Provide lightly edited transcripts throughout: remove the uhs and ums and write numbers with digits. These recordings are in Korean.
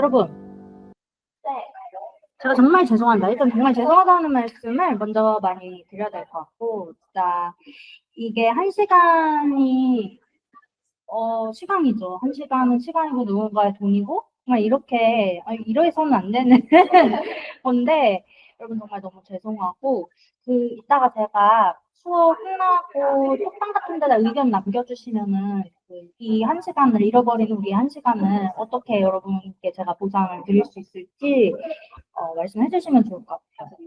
여러분, 제가 정말 죄송합니다. 일단 정말 죄송하다는 말씀을 먼저 많이 드려야 될 것 같고, 진짜 이게 한 시간이 시간이죠. 한 시간은 시간이고 누군가의 돈이고 정말 이렇게 이러해서는 안 되는 건데 여러분 정말 너무 죄송하고 이따가 제가 수업 끝나고 톡방 같은 데다 의견 남겨주시면은 이 한 시간을 잃어버린 우리 한 시간을 어떻게 여러분께 제가 보상을 드릴 수 있을지 말씀해 주시면 좋을 것 같아요.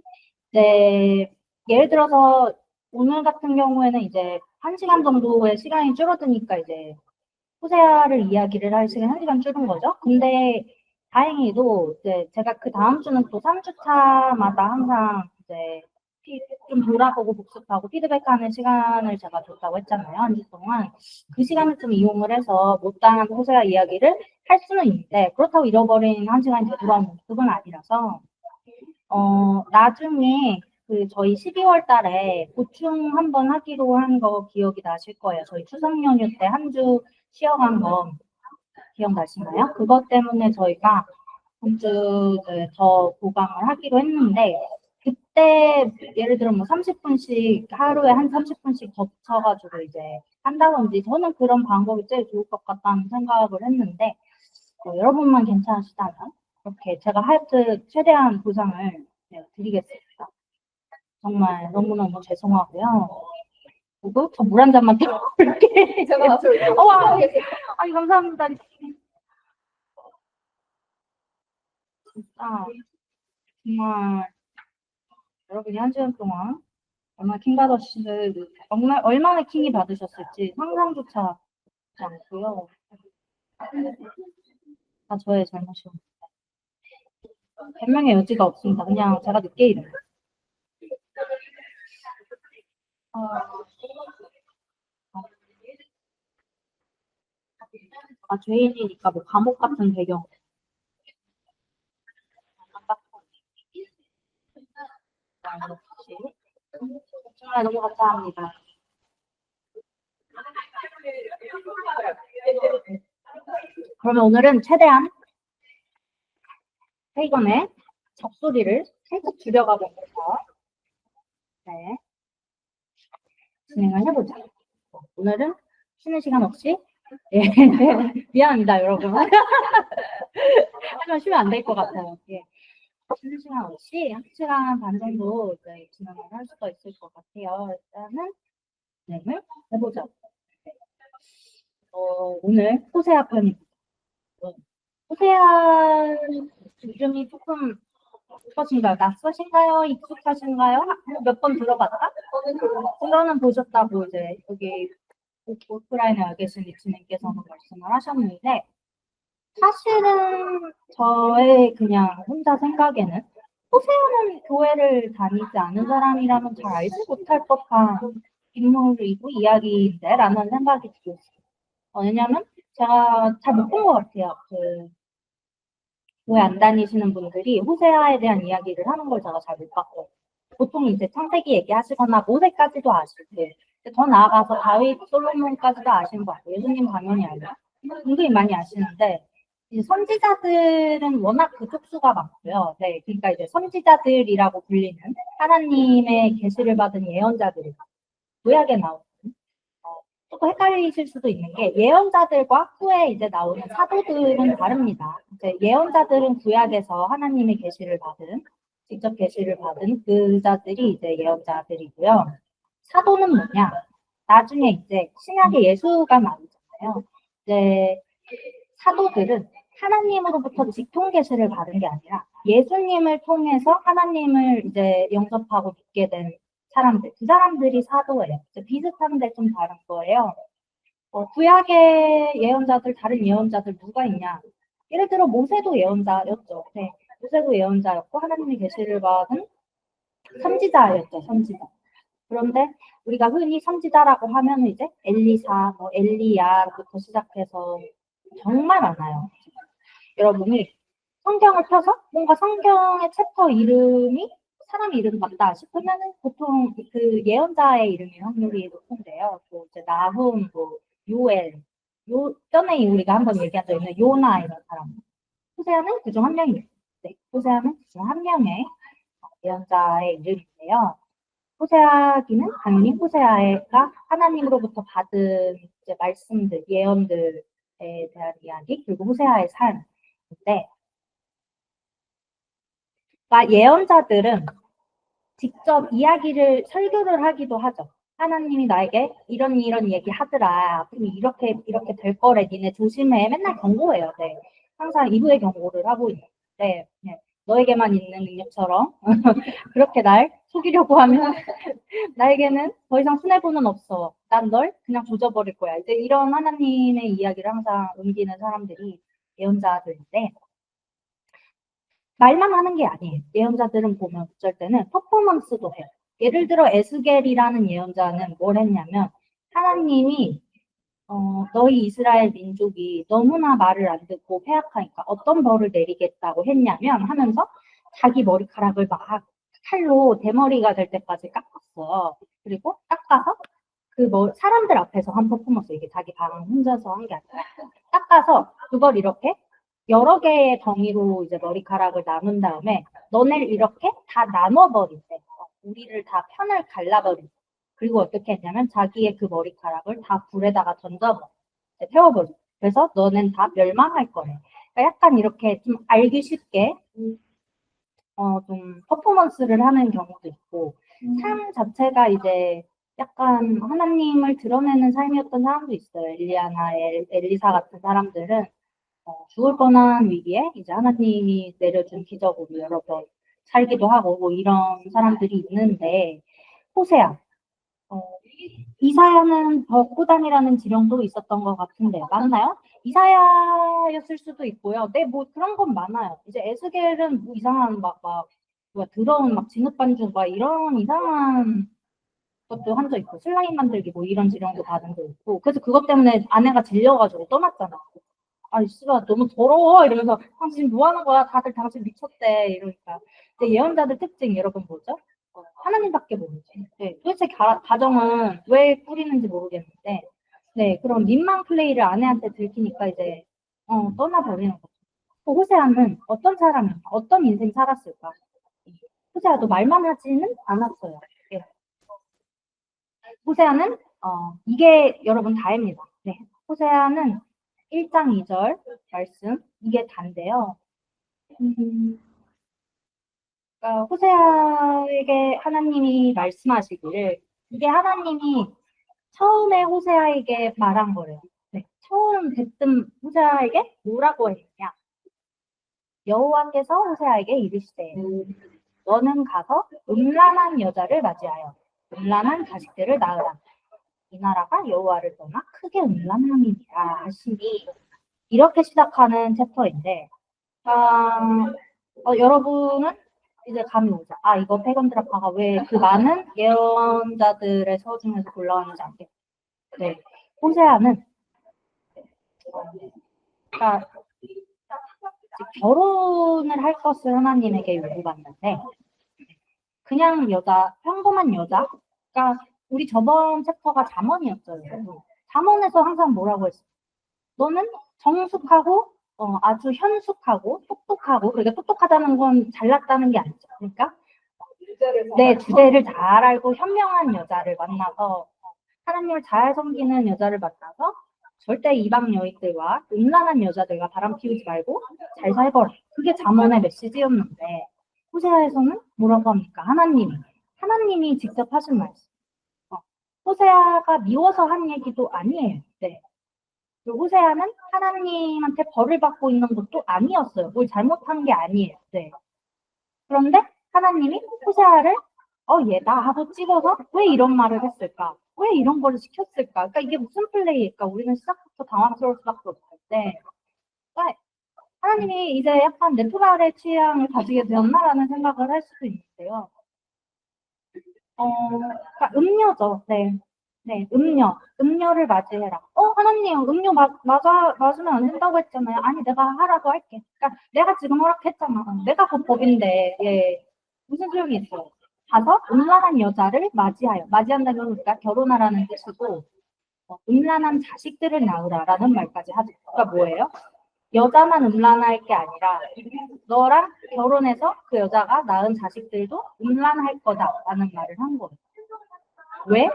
네, 예를 들어서 오늘 같은 경우에는 이제 한 시간 정도의 시간이 줄어드니까 이제 호세아를 이야기를 할 시간 한 시간 줄은 거죠. 근데 다행히도 이제 제가 그 다음 주는 또 3주차마다 항상 이제 좀 돌아보고 복습하고 피드백하는 시간을 제가 줬다고 했잖아요. 한 주 동안. 그 시간을 좀 이용을 해서 못다한 호세아 이야기를 할 수는 있는데 그렇다고 잃어버린 한 시간이 되돌아오는 그건 아니라서 나중에 저희 12월 달에 보충 한번 하기로 한 거 기억이 나실 거예요. 저희 추석 연휴 때 한 주 쉬어간 거 기억나시나요? 그것 때문에 저희가 한 주 더 보강을 하기로 했는데 그때 예를 들어 뭐 30분씩 하루에 한 30분씩 겹쳐가지고 이제 한다든지 저는 그런 방법이 제일 좋을 것 같다는 생각을 했는데 여러분만 괜찮으시다면 이렇게 제가 하여튼 최대한 보상을 드리겠습니다. 정말 너무너무 죄송하고요. 그리고 저 물 한 잔만 더 올게. 제가 나서 아니 감사합니다. 진짜 정말 여러분이 한 시간 동안 얼마나 킹 받으셨을 얼마나 킹이 받으셨을지 상상조차 하지 않고요. 다 저의 잘못이요. 변명의 여지가 없습니다. 그냥 제가 늦게 일어요. 죄인이니까 뭐 감옥 같은 배경. 정말 너무 감사합니다. 그러면 오늘은 최대한 회의 전에 적소리를 살짝 줄여가면서 네, 진행을 해보자. 오늘은 쉬는 시간 없이 예, 미안합니다 여러분. 하지만 쉬면 안 될 것 같아요. 예. 쉬는 시간 없이 1시간 반 정도 이제 진행을 할 수가 있을 것 같아요. 일단은 진행을 해보자. 오늘 호세아 편입니다. 호세아 이름이 조금 어떠신가요? 낯서신가요? 익숙하신가요? 몇 번 들어봤다? 들어는 보셨다고 이제 여기 오프라인에 계신 리치님께서는 말씀을 하셨는데 사실은 저의 그냥 혼자 생각에는 호세아는 교회를 다니지 않은 사람이라면 잘 알지 못할 법한 인물이고 이야기인데 라는 생각이 들었어요. 왜냐면 제가 잘 못 본 것 같아요. 교회 안 다니시는 분들이 호세아에 대한 이야기를 하는 걸 제가 잘 못 봤고 보통 이제 창세기 얘기하시거나 모세까지도 아시고 더 나아가서 다윗 솔로몬까지도 아시는 것 같고 예수님 당연히 알고 굉장히 많이 아시는데 이제 선지자들은 워낙 그쪽 수가 많고요. 네, 그러니까 이제 선지자들이라고 불리는 하나님의 계시를 받은 예언자들이 구약에 나오는 조금 헷갈리실 수도 있는 게 예언자들과 후에 이제 나오는 사도들은 다릅니다. 이제 예언자들은 구약에서 하나님의 계시를 받은 직접 계시를 받은 그 자들이 이제 예언자들이고요. 사도는 뭐냐? 나중에 이제 신약에 예수가 나오잖아요. 이제 사도들은 하나님으로부터 직통 계시를 받은 게 아니라 예수님을 통해서 하나님을 이제 영접하고 믿게 된 사람들, 그 사람들이 사도예요. 비슷한데 좀 다른 거예요. 구약의 예언자들, 다른 예언자들 누가 있냐? 예를 들어 모세도 예언자였죠. 네, 모세도 예언자였고 하나님의 계시를 받은 선지자였죠. 선지자. 그런데 우리가 흔히 선지자라고 하면 이제 엘리사, 엘리야부터 시작해서 정말 많아요. 여러분이 성경을 펴서 뭔가 성경의 챕터 이름이 사람 이름 같다 싶으면은 보통 그 예언자의 이름이 확률이 높은데요. 또 이제 나훔, 요엘, 전에 우리가 한번 얘기한 적 있는 요나 이런 사람. 호세아는 그중 한 명입니다. 네, 호세아는 그중 한 명의 예언자의 이름인데요. 호세아기는 당연히 호세아가 하나님으로부터 받은 이제 말씀들, 예언들에 대한 이야기, 그리고 호세아의 삶인데, 그러니까 예언자들은 직접 이야기를 설교를 하기도 하죠. 하나님이 나에게 이런 얘기 하더라. 앞으로 이렇게 될 거래. 니네 조심해. 맨날 경고해요. 네. 항상 이후에 경고를 하고 있는데, 네. 너에게만 있는 능력처럼 그렇게 날 속이려고 하면 나에게는 더 이상 손해보는 없어. 난 널 그냥 조져버릴 거야. 이제 이런 하나님의 이야기를 항상 옮기는 사람들이 예언자들인데, 말만 하는 게 아니에요. 예언자들은 보면 어쩔 때는 퍼포먼스도 해요. 예를 들어 에스겔이라는 예언자는 뭘 했냐면 하나님이 너희 이스라엘 민족이 너무나 말을 안 듣고 패악하니까 어떤 벌을 내리겠다고 했냐면 하면서 자기 머리카락을 막 칼로 대머리가 될 때까지 깎았어. 그리고 깎아서 사람들 앞에서 한 퍼포먼스, 이게 자기 방 혼자서 한 게 아니라 깎아서 그걸 이렇게 여러 개의 덩이로 이제 머리카락을 나눈 다음에 너네를 이렇게 다 나눠버린대. 우리를 다 편을 갈라버린대. 그리고 어떻게 했냐면 자기의 그 머리카락을 다 불에다가 던져버려. 태워버려. 그래서 너는 다 멸망할 거래. 그러니까 약간 이렇게 좀 알기 쉽게 좀 퍼포먼스를 하는 경우도 있고 삶 자체가 이제 약간 하나님을 드러내는 삶이었던 사람도 있어요. 엘리야나 엘리사 같은 사람들은 죽을 뻔한 위기에 이제 하나님이 내려준 기적으로 여러 번 살기도 하고 뭐 이런 사람들이 있는데 호세아, 이사야는 벚고단이라는 지령도 있었던 것 같은데 맞나요? 이사야였을 수도 있고요. 네, 뭐 그런 건 많아요. 이제 에스겔은 뭐 이상한 뭐 더러운 막 진흙 반죽 막 이런 이상한 것도 한 적 있고 슬라임 만들기 뭐 이런 지령도 받은 적 있고 그래서 그것 때문에 아내가 질려가지고 떠났잖아. 아니, 씨발, 너무 더러워. 이러면서, 당신 뭐 하는 거야? 다들 당신 미쳤대. 이러니까. 근데 예언자들 특징, 여러분 뭐죠? 하나님밖에 모르지. 네, 도대체 가정은 왜 꾸리는지 모르겠는데, 네, 그런 민망 플레이를 아내한테 들키니까 이제, 떠나버리는 거죠. 호세아는 어떤 사람일까? 어떤 인생 살았을까? 호세아도 말만 하지는 않았어요. 네. 호세아는, 이게 여러분 다입니다. 네. 호세아는 1장 2절 말씀, 이게 단데요. 그러니까 호세아에게 하나님이 말씀하시기를, 이게 하나님이 처음에 호세아에게 말한 거래요. 네, 처음 대뜸 호세아에게 뭐라고 했냐? 여호와께서 호세아에게 이르시되, 너는 가서 음란한 여자를 맞이하여 음란한 자식들을 낳으라. 이 나라가 여호와를 떠나 크게 음란함이니라 하시니, 이렇게 시작하는 챕터인데, 여러분은 이제 감이 오죠. 아, 이거 패건 드라파가 왜 그 많은 예언자들의 서 중에서 골라왔는지 알겠죠. 네. 호세아는, 그러니까 결혼을 할 것을 하나님에게 요구받는데, 그냥 평범한 여자, 그러니까 우리 저번 챕터가 잠언이었어요. 잠언에서 항상 뭐라고 했어요? 너는 정숙하고 아주 현숙하고 똑똑하고, 그러니까 똑똑하다는 건 잘났다는 게 아니죠. 그러니까 내 주제를 잘 알고 현명한 여자를 만나서 하나님을 잘 섬기는 여자를 만나서 절대 이방 여인들과 음란한 여자들과 바람 피우지 말고 잘 살거라. 그게 잠언의 메시지였는데 호세아에서는 뭐라고 합니까? 하나님이 직접 하신 말씀. 호세아가 미워서 한 얘기도 아니에요. 네. 호세아는 하나님한테 벌을 받고 있는 것도 아니었어요. 뭘 잘못한 게 아니에요. 네. 그런데 하나님이 호세아를 얘다 하고 찍어서 왜 이런 말을 했을까? 왜 이런 거를 시켰을까? 그러니까 이게 무슨 플레이일까? 우리는 시작부터 당황스러울 수밖에 없을 때 그러니까 하나님이 이제 약간 네프갈의 취향을 가지게 되었나라는 생각을 할 수도 있는데요. 그러니까 음료죠. 네. 네, 음료를 맞이해라. 하나님, 맞으면 안 된다고 했잖아요. 아니, 내가 하라고 할게. 그러니까 내가 지금 허락했잖아. 내가 그 법인데, 예. 무슨 소용이 있어요? 가서 음란한 여자를 맞이한다면 우리가 결혼하라는 뜻이고, 음란한 자식들을 낳으라라는 말까지 하죠. 그러니까 뭐예요? 여자만 음란할 게 아니라 너랑 결혼해서 그 여자가 낳은 자식들도 음란할 거다라는 말을 한 거예요. 왜?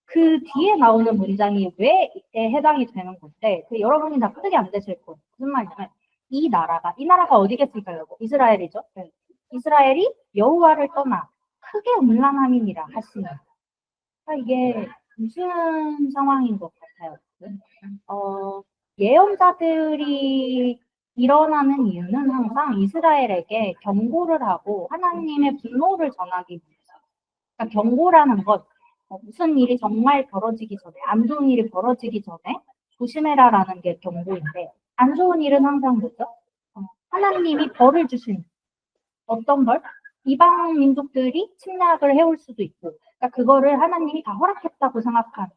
그 뒤에 나오는 문장이 왜에 해당이 되는 건데 그 여러분이 납득이 안 되실 거예요. 무슨 말이냐면 이 나라가 어디겠습니까, 여러분? 이스라엘이죠. 네. 이스라엘이 여호와를 떠나 크게 음란함이니라 하시는. 이게 무슨 상황인 것 같아요. 예언자들이 일어나는 이유는 항상 이스라엘에게 경고를 하고 하나님의 분노를 전하기 위해서. 그러니까 경고라는 것, 무슨 일이 정말 벌어지기 전에, 안 좋은 일이 벌어지기 전에 조심해라라는 게 경고인데, 안 좋은 일은 항상 뭐죠? 하나님이 벌을 주시는 어떤 벌? 이방 민족들이 침략을 해올 수도 있고, 그러니까 그거를 하나님이 다 허락했다고 생각하는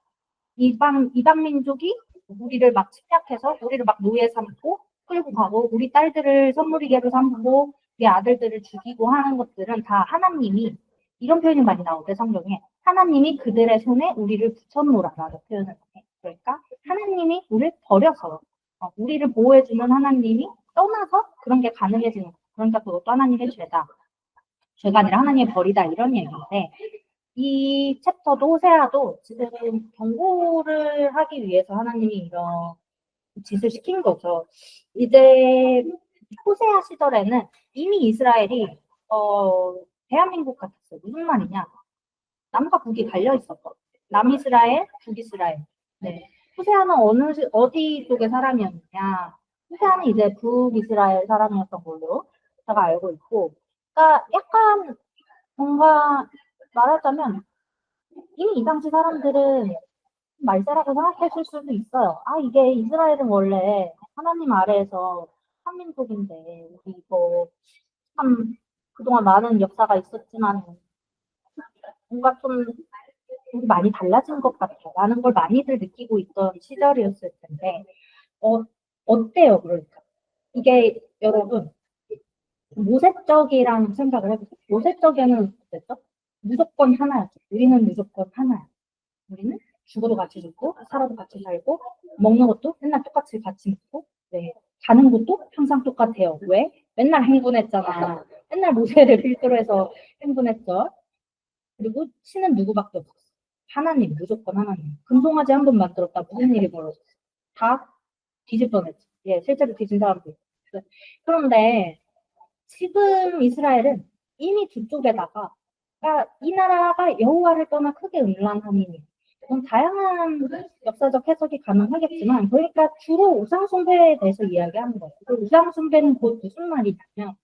이방 민족이 우리를 막 침략해서 우리를 막 노예 삼고 끌고 가고 우리 딸들을 선물이개로 삼고 우리 아들들을 죽이고 하는 것들은 다 하나님이 이런 표현이 많이 나오대 성경에 하나님이 그들의 손에 우리를 붙여놓으라라는 표현을 해. 그러니까 하나님이 우리를 버려서 우리를 보호해주는 하나님이 떠나서 그런 게 가능해지는 거예요. 그러니까 그것도 하나님의 죄다. 죄가 아니라 하나님의 벌이다 이런 얘기인데 이 챕터도 호세아도 지금 경고를 하기 위해서 하나님이 이런 짓을 시킨 거죠. 이제 호세아 시절에는 이미 이스라엘이 대한민국 같았어요. 무슨 말이냐? 남과 북이 갈려 있었거든요. 남이스라엘, 북이스라엘. 네. 호세아는 어디 쪽의 사람이었느냐? 호세아는 이제 북이스라엘 사람이었던 걸로 제가 알고 있고, 그러니까 약간 뭔가 말하자면 이미 이 당시 사람들은 말세라고 생각했을 수도 있어요. 이게 이스라엘은 원래 하나님 아래에서 한민족인데 우리 이거 참 그동안 많은 역사가 있었지만 뭔가 좀 많이 달라진 것 같아라는 걸 많이들 느끼고 있던 시절이었을 텐데 어때요? 그러니까 이게 여러분 모세적이라는 생각을 해보세요. 모세적에는 어땠죠? 무조건 하나였죠. 우리는 무조건 하나야. 우리는 죽어도 같이 죽고 살아도 같이 살고 먹는 것도 맨날 똑같이 같이 먹고 네. 가는 것도 항상 똑같아요. 왜? 맨날 행군했잖아. 맨날 모세를 필두로 해서 행군했죠. 그리고 신은 누구밖에 없었어. 하나님, 무조건 하나님. 금송아지 한 번 만들었다 무슨 일이 벌어졌어. 다 뒤질 뻔했지. 예, 실제로 뒤진 사람도 있고. 그런데 지금 이스라엘은 이미 두 쪽에다가 그러니까 이 나라가 여호와를 떠나 크게 음란함이니 다양한 역사적 해석이 가능하겠지만 그러니까 주로 우상 숭배에 대해서 이야기하는 거예요. 그 우상 숭배는 곧 무슨 말이냐면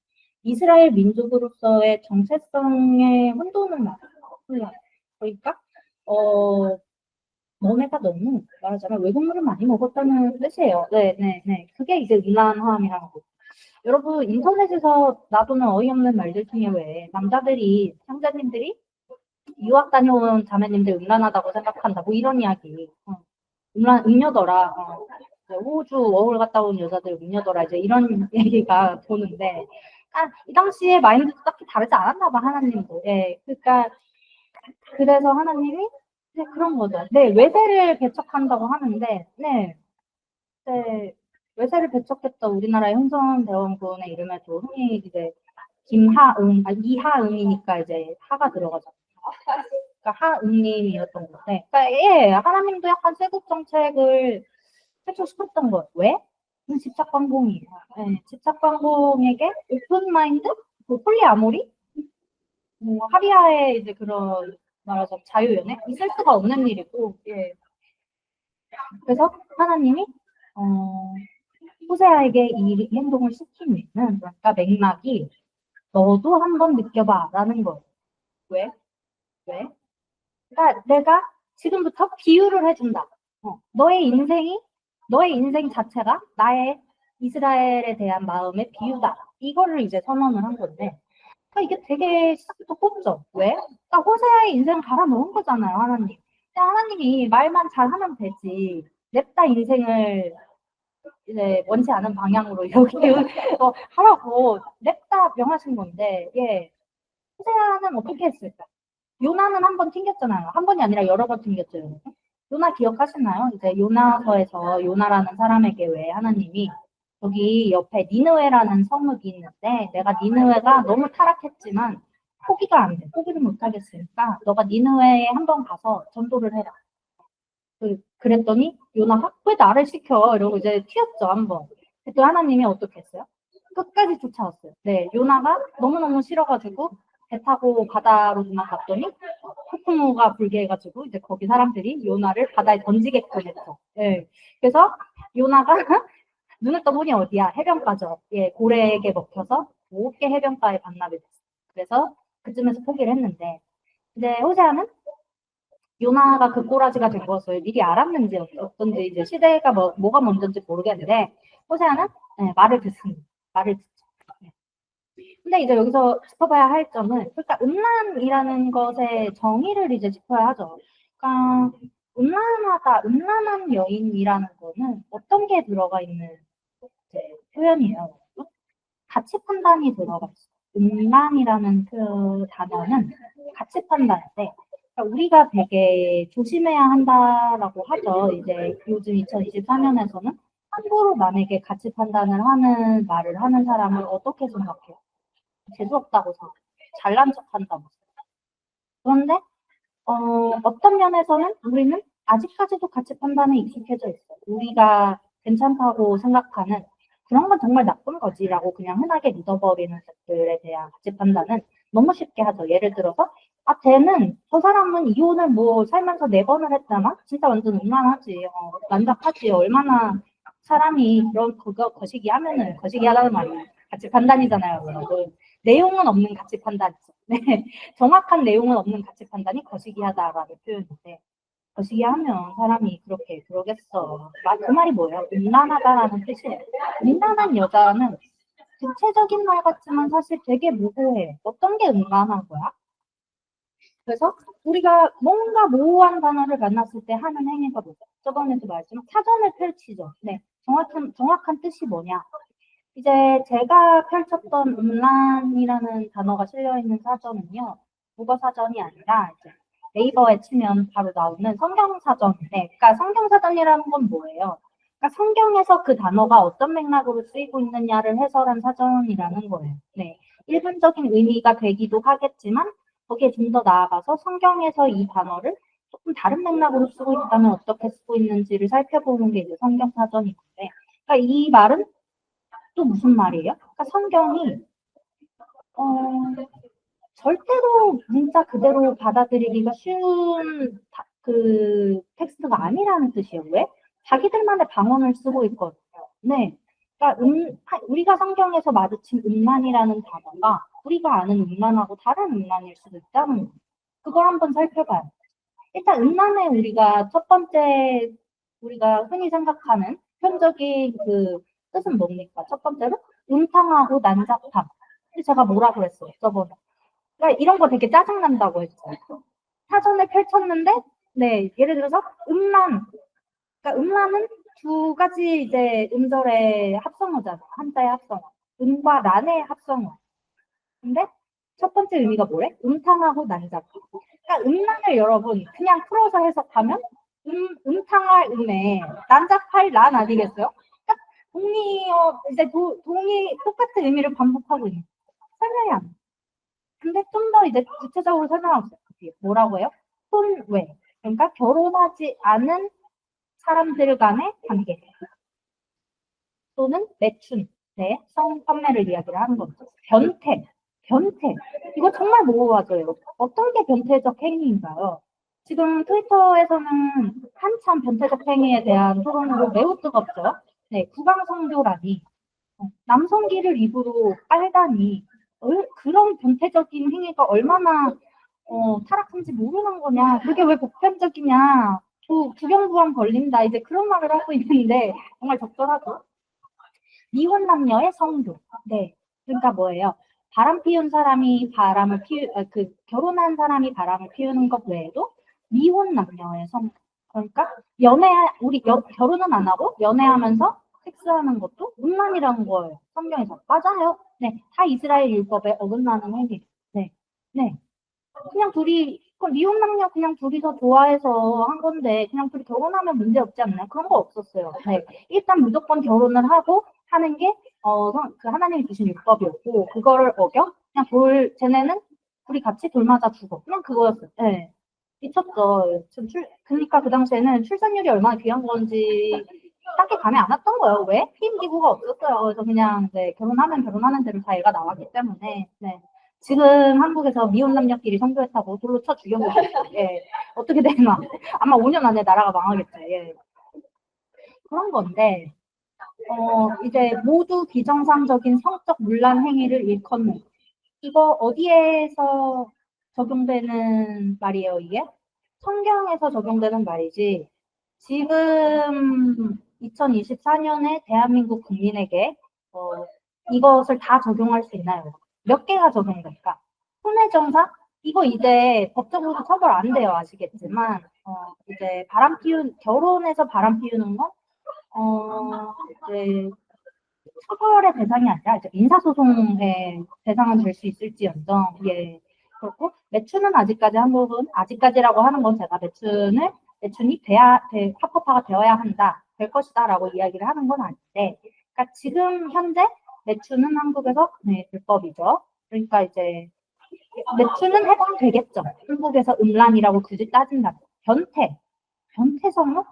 이스라엘 민족으로서의 정체성의 혼돈을 말해요. 그러니까 너네가 너무 말하자면 외국물을 많이 먹었다는 뜻이에요. 네, 네, 네. 그게 이제 음란함이라는 거죠. 여러분 인터넷에서 나도는 어이없는 말들 중에 왜 남자들이 형제님들이 유학 다녀온 자매님들 음란하다고 생각한다 뭐 이런 이야기 음녀더라 호주 워홀 갔다 온 여자들 음녀더라 이제 이런 얘기가 도는데 이 당시에 마인드도 딱히 다르지 않았나 봐 하나님도 예 그러니까 그래서 하나님이 이제 그런 거죠 네 외세를 배척한다고 하는데 네 외세를 배척했던 우리나라의 흥선대원군의 이름에도 흔히 이제 이하응이니까 이제 하가 들어가죠. 그러니까 하응님이었던 건데, 그러니까 예, 하나님도 약간 세국 정책을 펼쳐시켰던 거예요. 왜? 집착관공이에요. 예, 집착관공에게 오픈 마인드, 폴리아모리, 하비아의 이제 그런 말하자면 자유연애 있을 수가 없는 일이고, 예. 그래서 하나님이 호세아에게 이 행동을 시킨 이유는 그러니까 맥락이 너도 한번 느껴봐라는 거예요. 왜? 왜? 그러니까 내가 지금부터 비유를 해준다. 너의 인생 자체가 나의 이스라엘에 대한 마음의 비유다. 이거를 이제 선언을 한 건데, 이게 되게 시작부터 꼽죠. 왜? 그러니까 호세아의 인생을 갈아놓은 거잖아요, 하나님. 하나님이 말만 잘하면 되지. 냅다 인생을 이제 원치 않은 방향으로 이렇게 하라고 냅다 명하신 건데, 예. 호세아는 어떻게 했을까? 요나는 한 번 튕겼잖아요. 한 번이 아니라 여러 번 튕겼죠. 요나 기억하시나요? 이제 요나서에서 요나라는 사람에게 왜 하나님이 여기 옆에 니느웨라는 성읍이 있는데 내가 니느웨가 너무 타락했지만 포기가 안 돼. 포기를 못 하겠으니까 너가 니느웨에 한번 가서 전도를 해라. 그랬더니 요나가 왜 나를 시켜? 이러고 이제 튀었죠, 한번. 또 하나님이 어떻게 했어요? 끝까지 쫓아왔어요. 네, 요나가 너무너무 싫어가지고 배 타고 바다로 도망갔더니 폭풍우가 불게 해가지고 이제 거기 사람들이 요나를 바다에 던지게끔 했죠. 네, 그래서 요나가 눈을 떠보니 어디야? 해변가죠. 예, 고래에게 먹혀서 5개 해변가에 반납이 됐어요. 그래서 그쯤에서 포기를 했는데 이제 호세아는 요나가 그 꼬라지가 된 것을 미리 알았는지 어떤지 이제 시대가 뭐가 먼저인지 모르겠는데 호세아는 네, 말을 듣습니다. 말을 듣죠. 네. 근데 이제 여기서 짚어봐야 할 점은 그러니까 음란이라는 것의 정의를 이제 짚어야 하죠. 그러니까 음란한 여인이라는 거는 어떤 게 들어가 있는 이제 표현이에요. 가치 판단이 들어가 있어요. 음란이라는 그 단어는 가치 판단인데 그러니까 우리가 되게 조심해야 한다라고 하죠. 이제 요즘 2024년에서는 함부로 남에게 가치 판단을 하는 말을 하는 사람을 어떻게 생각해요? 재수없다고 생각해요. 잘난 척한다고. 그런데 어떤 면에서는 우리는 아직까지도 가치 판단에 익숙해져 있어요. 우리가 괜찮다고 생각하는 그런 건 정말 나쁜 거지라고 그냥 흔하게 믿어버리는 것들에 대한 가치 판단은 너무 쉽게 하죠. 예를 들어서 저 사람은 이혼을 뭐 살면서 4번을 했잖아? 진짜 완전 음란하지. 난잡하지. 얼마나 사람이 그런 거시기 하면은 거시기 하다는 말이 가치 판단이잖아요, 여러분. 내용은 없는 가치 판단이죠. 네. 정확한 내용은 없는 가치 판단이 거시기하다라는 표현인데 거시기하면 사람이 그렇게 그러겠어. 그 말이 뭐예요? 음란하다라는 뜻이에요. 음란한 여자는 구체적인 말 같지만 사실 되게 모호해. 어떤 게 음란한 거야? 그래서 우리가 뭔가 모호한 단어를 만났을 때 하는 행위가 뭐죠? 저번에도 말했지만 사전을 펼치죠. 네, 정확한 뜻이 뭐냐? 이제 제가 펼쳤던 음란이라는 단어가 실려있는 사전은요, 국어 사전이 아니라 이제 네이버에 치면 바로 나오는 성경사전인데, 그러니까 성경사전이라는 건 뭐예요? 그러니까 성경에서 그 단어가 어떤 맥락으로 쓰이고 있느냐를 해설한 사전이라는 거예요. 네, 일반적인 의미가 되기도 하겠지만 거기에 좀 더 나아가서 성경에서 이 단어를 조금 다른 맥락으로 쓰고 있다면 어떻게 쓰고 있는지를 살펴보는 게 이제 성경사전인 건데, 그러니까 이 말은 또 무슨 말이에요? 그러니까 성경이 어, 절대로 문자 그대로 받아들이기가 쉬운 그 텍스트가 아니라는 뜻이에요. 왜? 자기들만의 방언을 쓰고 있거든요. 네. 그러니까 우리가 성경에서 마주친 음란이라는 단어가 우리가 아는 음란하고 다른 음란일 수도 있다는 거예요. 그걸 한번 살펴봐요. 일단 음란의 우리가 첫 번째 우리가 흔히 생각하는 표현적인 그 뜻은 뭡니까? 첫 번째로 음탕하고 난잡함. 제가 뭐라 그랬어요? 저번에. 그러니까 이런 거 되게 짜증난다고 했어요. 사전을 펼쳤는데, 네, 예를 들어서 음란. 그러니까 음란은 두 가지 이제 음절의 합성어잖아. 한자의 합성어. 음과 란의 합성어. 근데 첫 번째 의미가 뭐래? 음탕하고 난잡. 그러니까 음란을 여러분 그냥 풀어서 해석하면 음탕할 음에 난잡할 난 아니겠어요? 그러니까 이제 동의 똑같은 의미를 반복하고 있는 설명이 안 돼. 근데 좀 더 이제 구체적으로 설명하고 있어요. 뭐라고 해요? 혼외. 그러니까 결혼하지 않은 사람들 간의 관계. 또는 매춘. 네, 성판매를 이야기를 하는 거죠. 변태. 변태. 이거 정말 모호하죠. 어떤 게 변태적 행위인가요? 지금 트위터에서는 한참 변태적 행위에 대한 토론으로 매우 뜨겁죠. 네, 구강성교라니. 남성기를 입으로 빨다니. 그런 변태적인 행위가 얼마나 타락한지 모르는 거냐. 그게 왜 보편적이냐. 주경부항 걸린다. 이제 그런 말을 하고 있는데 정말 적절하죠. 미혼 남녀의 성교. 네. 그러니까 뭐예요? 바람 피운 사람이 결혼한 사람이 바람을 피우는 것 외에도 미혼 남녀의 성교. 그러니까 결혼은 안 하고 연애하면서 섹스하는 것도 음란이라는 거예요. 성경에서. 맞아요. 네. 다 이스라엘 율법에 어긋나는 행위. 네. 네. 미혼 남녀 그냥 둘이서 좋아해서 한 건데, 그냥 둘이 결혼하면 문제 없지 않나요? 그런 거 없었어요. 네. 일단 무조건 결혼을 하고, 하는 게 그 하나님이 주신 율법이었고 그거를 어겨 그냥 쟤네는 둘이 같이 돌 맞아 죽어. 그냥 그거였어요. 네. 미쳤죠. 그러니까 그 당시에는 출산율이 얼마나 귀한 건지 딱히 감이 안 왔던 거예요. 왜? 피임기구가 없었어요. 그래서 그냥 이제 결혼하면 결혼하는 대로 다 애가 나왔기 때문에. 네. 지금 한국에서 미혼 남녀끼리 성교했다고 돌로 쳐 죽여보셨어요. 예. 어떻게 되나? 아마 5년 안에 나라가 망하겠죠. 예. 그런 건데, 이제 모두 비정상적인 성적 문란 행위를 일컫는 이거 어디에서 적용되는 말이에요, 이게? 성경에서 적용되는 말이지. 지금 2024년에 대한민국 국민에게 이것을 다 적용할 수 있나요? 몇 개가 적용될까? 혼외정사? 이거 이제 법적으로 처벌 안 돼요, 아시겠지만. 이제 결혼해서 바람 피우는 건, 이제 처벌의 대상이 아니라 이제 민사소송의 대상은 될 수 있을지언정, 예. 그렇고, 매춘은 아직까지라고 하는 건 제가 매춘이 합법화가 되어야 한다, 될 것이다, 라고 이야기를 하는 건 아닌데, 그러니까 지금 현재 매춘은 한국에서 불법이죠. 그러니까 이제 매춘은 해당되겠죠. 한국에서 음란이라고 굳이 따진다면. 변태 성욕?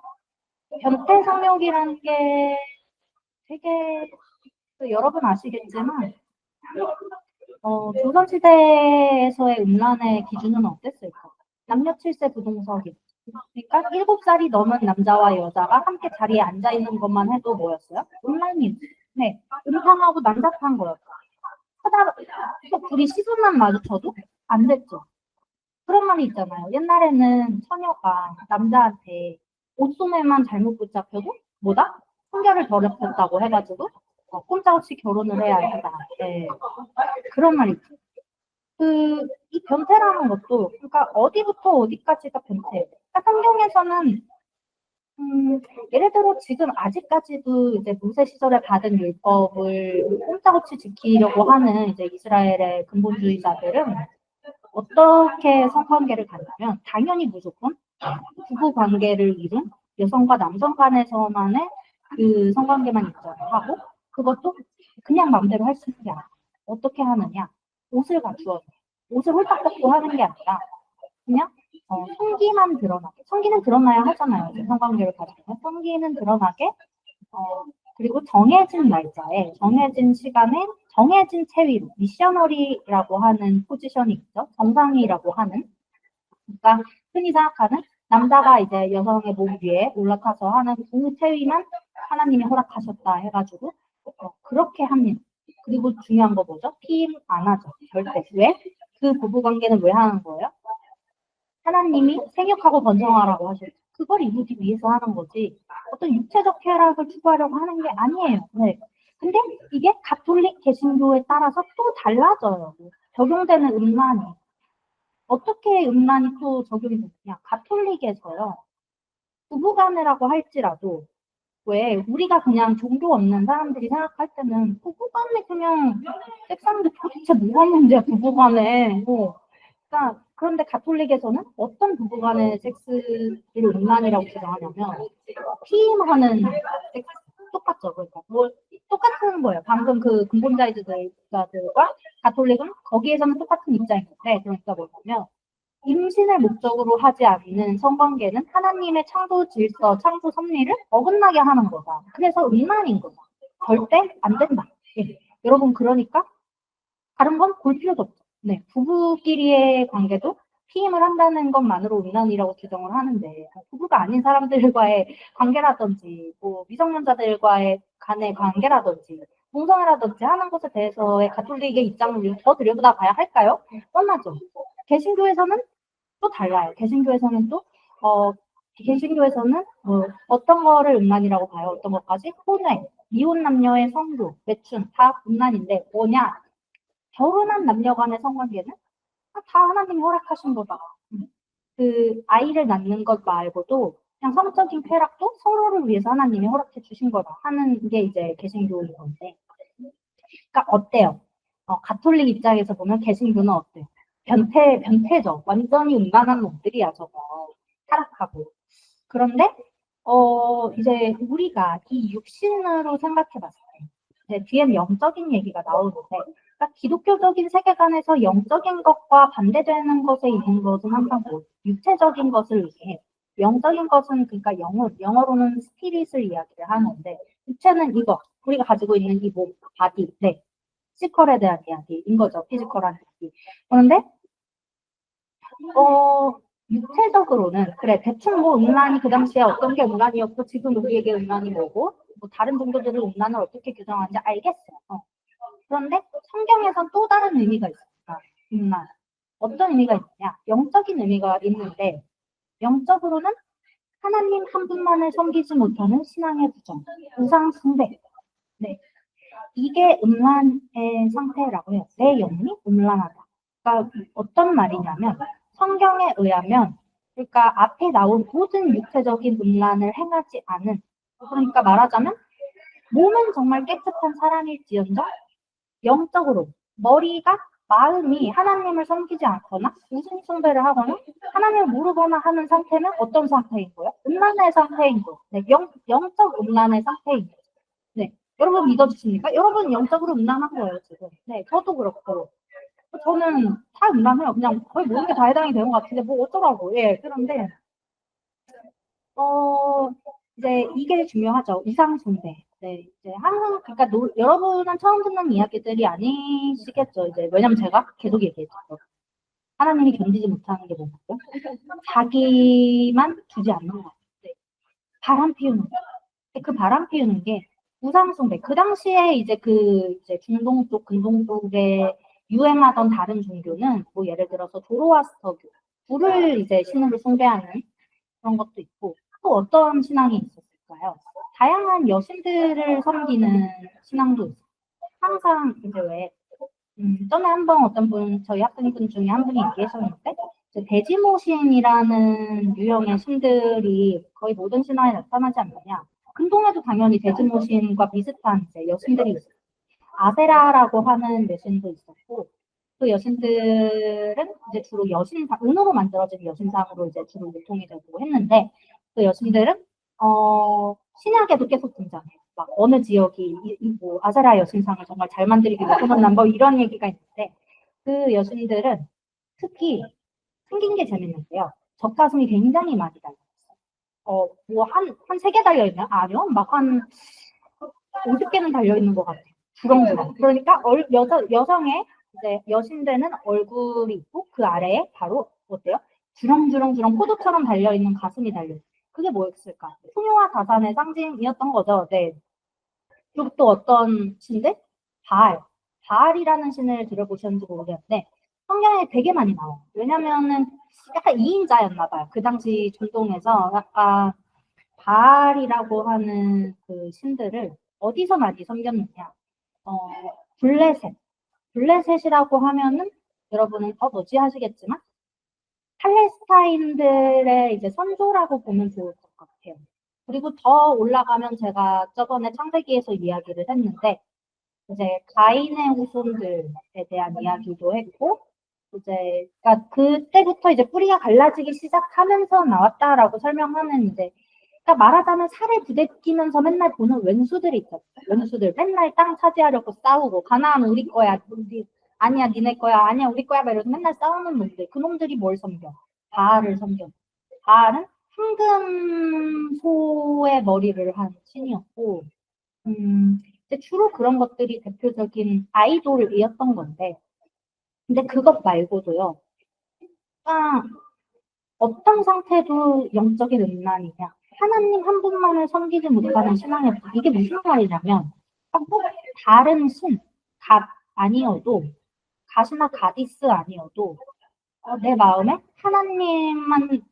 변태 성욕이라는 게 되게 여러분 아시겠지만 조선시대에서의 음란의 기준은 어땠을까? 남녀 7세 부동석이. 그러니까 7살이 넘은 남자와 여자가 함께 자리에 앉아 있는 것만 해도 뭐였어요? 음란이. 네, 음탕하고 남자한 거였어. 둘이 시선만 마주쳐도 안 됐죠. 그런 말이 있잖아요. 옛날에는 처녀가 남자한테 옷소매만 잘못 붙잡혀도 뭐다? 성결을 더럽혔다고 해가지고 꼼짝없이 결혼을 해야 한다. 네. 그런 말이 있죠. 이 변태라는 것도, 그러니까 어디부터 어디까지가 변태. 그러니까 성경에서는, 예를 들어 지금 아직까지도 이제 모세 시절에 받은 율법을 꼼짝없이 지키려고 하는 이제 이스라엘의 근본주의자들은 어떻게 성관계를 갖냐면, 당연히 무조건 부부 관계를 이룬 여성과 남성 간에서만의 그 성관계만 있잖아요. 그것도 그냥 마음대로 할 수 있는 게 아니라 어떻게 하느냐? 옷을 갖추어서 옷을 홀딱 벗고 하는 게 아니라 그냥 성기만 드러나게, 성기는 드러나야 하잖아요. 성관계를 가지면 성기는 드러나게 그리고 정해진 날짜에 정해진 시간에 정해진 체위로 미셔너리라고 하는 포지션이 있죠. 정상이라고 하는. 그러니까 흔히 생각하는 남자가 이제 여성의 몸 위에 올라타서 하는 그 체위만 하나님이 허락하셨다 해가지고 그렇게 합니다. 그리고 중요한 거 뭐죠? 피임 안 하죠. 절대. 왜? 그 부부관계는 왜 하는 거예요? 하나님이 생육하고 번성하라고 하셨죠. 그걸 이루기 위해서 하는 거지. 어떤 육체적 쾌락을 추구하려고 하는 게 아니에요. 네. 근데 이게 가톨릭 개신교에 따라서 또 달라져요. 적용되는 음란이. 어떻게 음란이 또 적용이 되느냐. 가톨릭에서요. 부부간이라고 할지라도 왜 우리가 그냥 종교 없는 사람들이 생각할 때는 부부간에 그냥 섹스하는데 도대체 뭐가 문제야 부부간에. 그러니까 그런데 가톨릭에서는 어떤 부부간의 섹스를 음란이라고 주장하냐면 피임하는 섹스 똑같죠. 그러니까 뭐 똑같은 거예요. 방금 그 근본자들과 가톨릭은 거기에서는 똑같은 입장인 건데 그러니까 뭐냐면 임신을 목적으로 하지 않는 성관계는 하나님의 창조 질서, 창조 섭리를 어긋나게 하는 거다. 그래서 음란인 거다. 절대 안 된다. 예. 여러분 그러니까 다른 건 볼 필요도 없죠. 네, 부부끼리의 관계도 피임을 한다는 것만으로 음란이라고 규정을 하는데 부부가 아닌 사람들과의 관계라든지 뭐 미성년자들과의 간의 관계라든지 동성애라든지 하는 것에 대해서의 가톨릭의 입장을 더 들여다 봐야 할까요? 뻔하죠. 개신교에서는 또 달라요. 개신교에서는 어떤 거를 음란이라고 봐요? 어떤 것까지? 혼외, 미혼 남녀의 성교, 매춘 다 음란인데 뭐냐? 결혼한 남녀 간의 성관계는 다 하나님이 허락하신 거다. 그 아이를 낳는 것 말고도 그냥 성적인 쾌락도 서로를 위해서 하나님이 허락해 주신 거다 하는 게 이제 개신교인 건데. 그러니까 어때요? 가톨릭 입장에서 보면 개신교는 어때요? 변태죠. 완전히 음란한 놈들이야, 저거. 타락하고. 그런데, 이제 우리가 이 육신으로 생각해 봤을 때, 이제 뒤엔 영적인 얘기가 나오는데, 그러니까 기독교적인 세계관에서 영적인 것과 반대되는 것에 있는 것은 항상 뭐 육체적인 것을 의미해요. 영적인 것은 그러니까 영어로는 스피릿을 이야기를 하는데, 육체는 이거, 우리가 가지고 있는 이 몸, 바디, 네. 피지컬에 대한 이야기인 거죠. 피지컬한 이야기. 그런데 육체적으로는 그래 대충 뭐 음란이 그 당시에 어떤 게 음란이었고 지금 우리에게 음란이 뭐고 뭐 다른 종교들은 음란을 어떻게 규정하는지 알겠어요. 그런데 성경에선 또 다른 의미가 있습니다. 음란. 어떤 의미가 있느냐? 영적인 의미가 있는데 영적으로는 하나님 한 분만을 섬기지 못하는 신앙의 부정, 우상 숭배. 네, 이게 음란의 상태라고 해요. 내 영이 음란하다. 그러니까 어떤 말이냐면 성경에 의하면 그러니까 앞에 나온 모든 육체적인 음란을 행하지 않은 그러니까 말하자면 몸은 정말 깨끗한 사람일지언정 영적으로 머리가 마음이 하나님을 섬기지 않거나 우상 숭배를 하거나 하나님을 모르거나 하는 상태는 어떤 상태인 거예요? 음란의 상태인 거예요. 네, 영적 음란의 상태인 거예요. 네. 여러분 믿어주십니까? 여러분 영적으로 음란한 거예요, 지금. 네, 저도 그렇고. 저는 다 음란해요. 그냥 거의 모든 게 다 해당이 되는 것 같은데, 뭐 어쩌라고. 예, 그런데, 어, 이제 이게 중요하죠. 이상숭배. 네, 이제 항상, 그러니까 여러분은 처음 듣는 이야기들이 아니시겠죠. 이제, 왜냐면 제가 계속 얘기했죠. 하나님이 견디지 못하는 게 뭐고요? 자기만 두지 않는 거. 네. 바람 피우는 거. 그 바람 피우는 게 우상숭배. 그 당시에 이제 이제 중동 쪽, 근동 쪽에 유행하던 다른 종교는 뭐 예를 들어서 조로아스터교, 불을 이제 신으로 숭배하는 그런 것도 있고 또 어떤 신앙이 있었을까요? 다양한 여신들을 섬기는 신앙도 있어요. 항상 이제 왜 전에 한번 어떤 분, 저희 학생분 중에 한 분이 얘기하셨는데, 대지모신이라는 유형의 신들이 거의 모든 신화에 나타나지 않느냐. 근동에도 당연히 대지모신과 비슷한 이제 여신들이 있어요. 아세라라고 하는 여신도 있었고, 그 여신들은 이제 주로 은으로 만들어진 여신상으로 이제 주로 유통이 되고 했는데, 그 여신들은, 신약에도 계속 등장해요. 막 어느 지역이 뭐 아세라 여신상을 정말 잘 만들기 위해서 뭐 이런 얘기가 있는데, 그 여신들은 특히 생긴 게 재밌는데요. 젖가슴이 굉장히 많이 달려있어요. 뭐 한 3개 달려있나요? 아니요. 막 한 50개는 달려있는 것 같아요. 주렁주렁. 그러니까 여성의 이제 여신되는 얼굴이 있고 그 아래에 바로 어때요? 주렁주렁주렁 포도처럼 달려있는 가슴이 달려있어요. 그게 뭐였을까? 풍요와 다산의 상징이었던 거죠. 네. 그리고 또 어떤 신들? 바알. 바알이라는 신을 들어보셨는지 모르겠는데 성경에 되게 많이 나와요. 왜냐면은 약간 2인자였나 봐요. 그 당시 전통에서 약간 바알이라고 하는 그 신들을 어디서 많이 섬겼느냐. 어, 블레셋. 블레셋이라고 하면은 여러분은 뭐지 하시겠지만 팔레스타인들의 이제 선조라고 보면 좋을 것 같아요. 그리고 더 올라가면 제가 저번에 창세기에서 이야기를 했는데 이제 가인의 후손들에 대한 이야기도 했고 이제 그러니까 그때부터 이제 뿌리가 갈라지기 시작하면서 나왔다라고 설명하는 이제 그러니까 말하자면 살에 부대끼면서 맨날 보는 왼수들이 있었어요. 왼수들 맨날 땅 차지하려고 싸우고 가나안은 우리 거야, 아니야 니네 거야, 아니야 우리 거야, 막 이러면서 맨날 싸우는 놈들. 그 놈들이 뭘 섬겨? 바알을 섬겨. 바알은 황금소의 머리를 한 신이었고, 이제 주로 그런 것들이 대표적인 아이돌이었던 건데, 근데 그것 말고도요. 아, 어떤 상태도 영적인 음란이냐. 하나님 한 분만을 섬기지 못하는 신앙의 이게 무슨 말이냐면 꼭 다른 신, 갓 아니어도 갓이나 가디스 아니어도 내 마음에 하나님만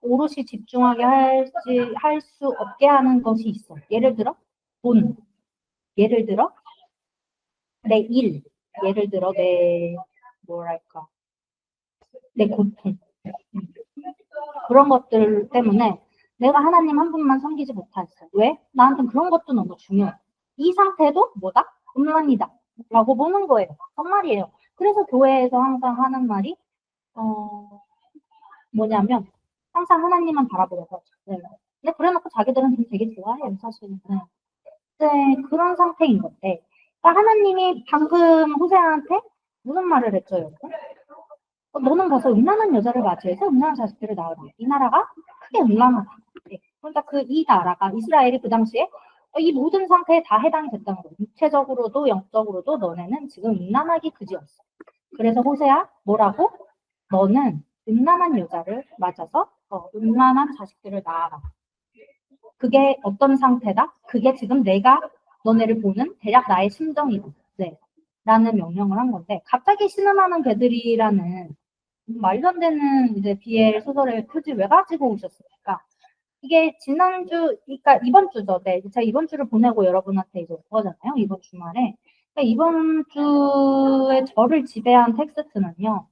오롯이 집중하게 할 수 없게 하는 것이 있어. 예를 들어 돈, 예를 들어 내 일, 예를 들어 내 뭐랄까 내 고통 그런 것들 때문에 내가 하나님 한 분만 섬기지 못했어. 왜? 나한테는 그런 것도 너무 중요해. 이 상태도 뭐다? 음란이다. 라고 보는 거예요. 정말이에요. 그래서 교회에서 항상 하는 말이 뭐냐면 항상 하나님만 바라보려고 하죠. 네. 근데 그래놓고 자기들은 되게 좋아해요. 사실은. 네. 네, 그런 상태인 건데 그러니까 하나님이 방금 호세아한테 무슨 말을 했죠, 여러분? 너는 가서 음란한 여자를 맞이해서 음란한 자식들을 낳으라. 이 나라가 크게 음란하다. 네. 그러니까 이 나라가 이스라엘이 그 당시에 이 모든 상태에 다 해당이 됐다는 거예요. 육체적으로도 영적으로도 너네는 지금 음란하기 그지없어. 그래서 호세아 뭐라고? 너는 음란한 여자를 맞아서 음란한 자식들을 낳아라. 그게 어떤 상태다? 그게 지금 내가 너네를 보는 대략 나의 심정이다. 네. 라는 명령을 한 건데 갑자기 신음하는 개들이라는 말도 안 되는 이제 BL 소설을 굳이 왜 가지고 오셨습니까? 이게 지난주, 그러니까 이번 주죠. 네. 제가 이번 주를 보내고 여러분한테 이제 온 거잖아요. 이번 주말에. 그러니까 이번 주에 저를 지배한 텍스트는요.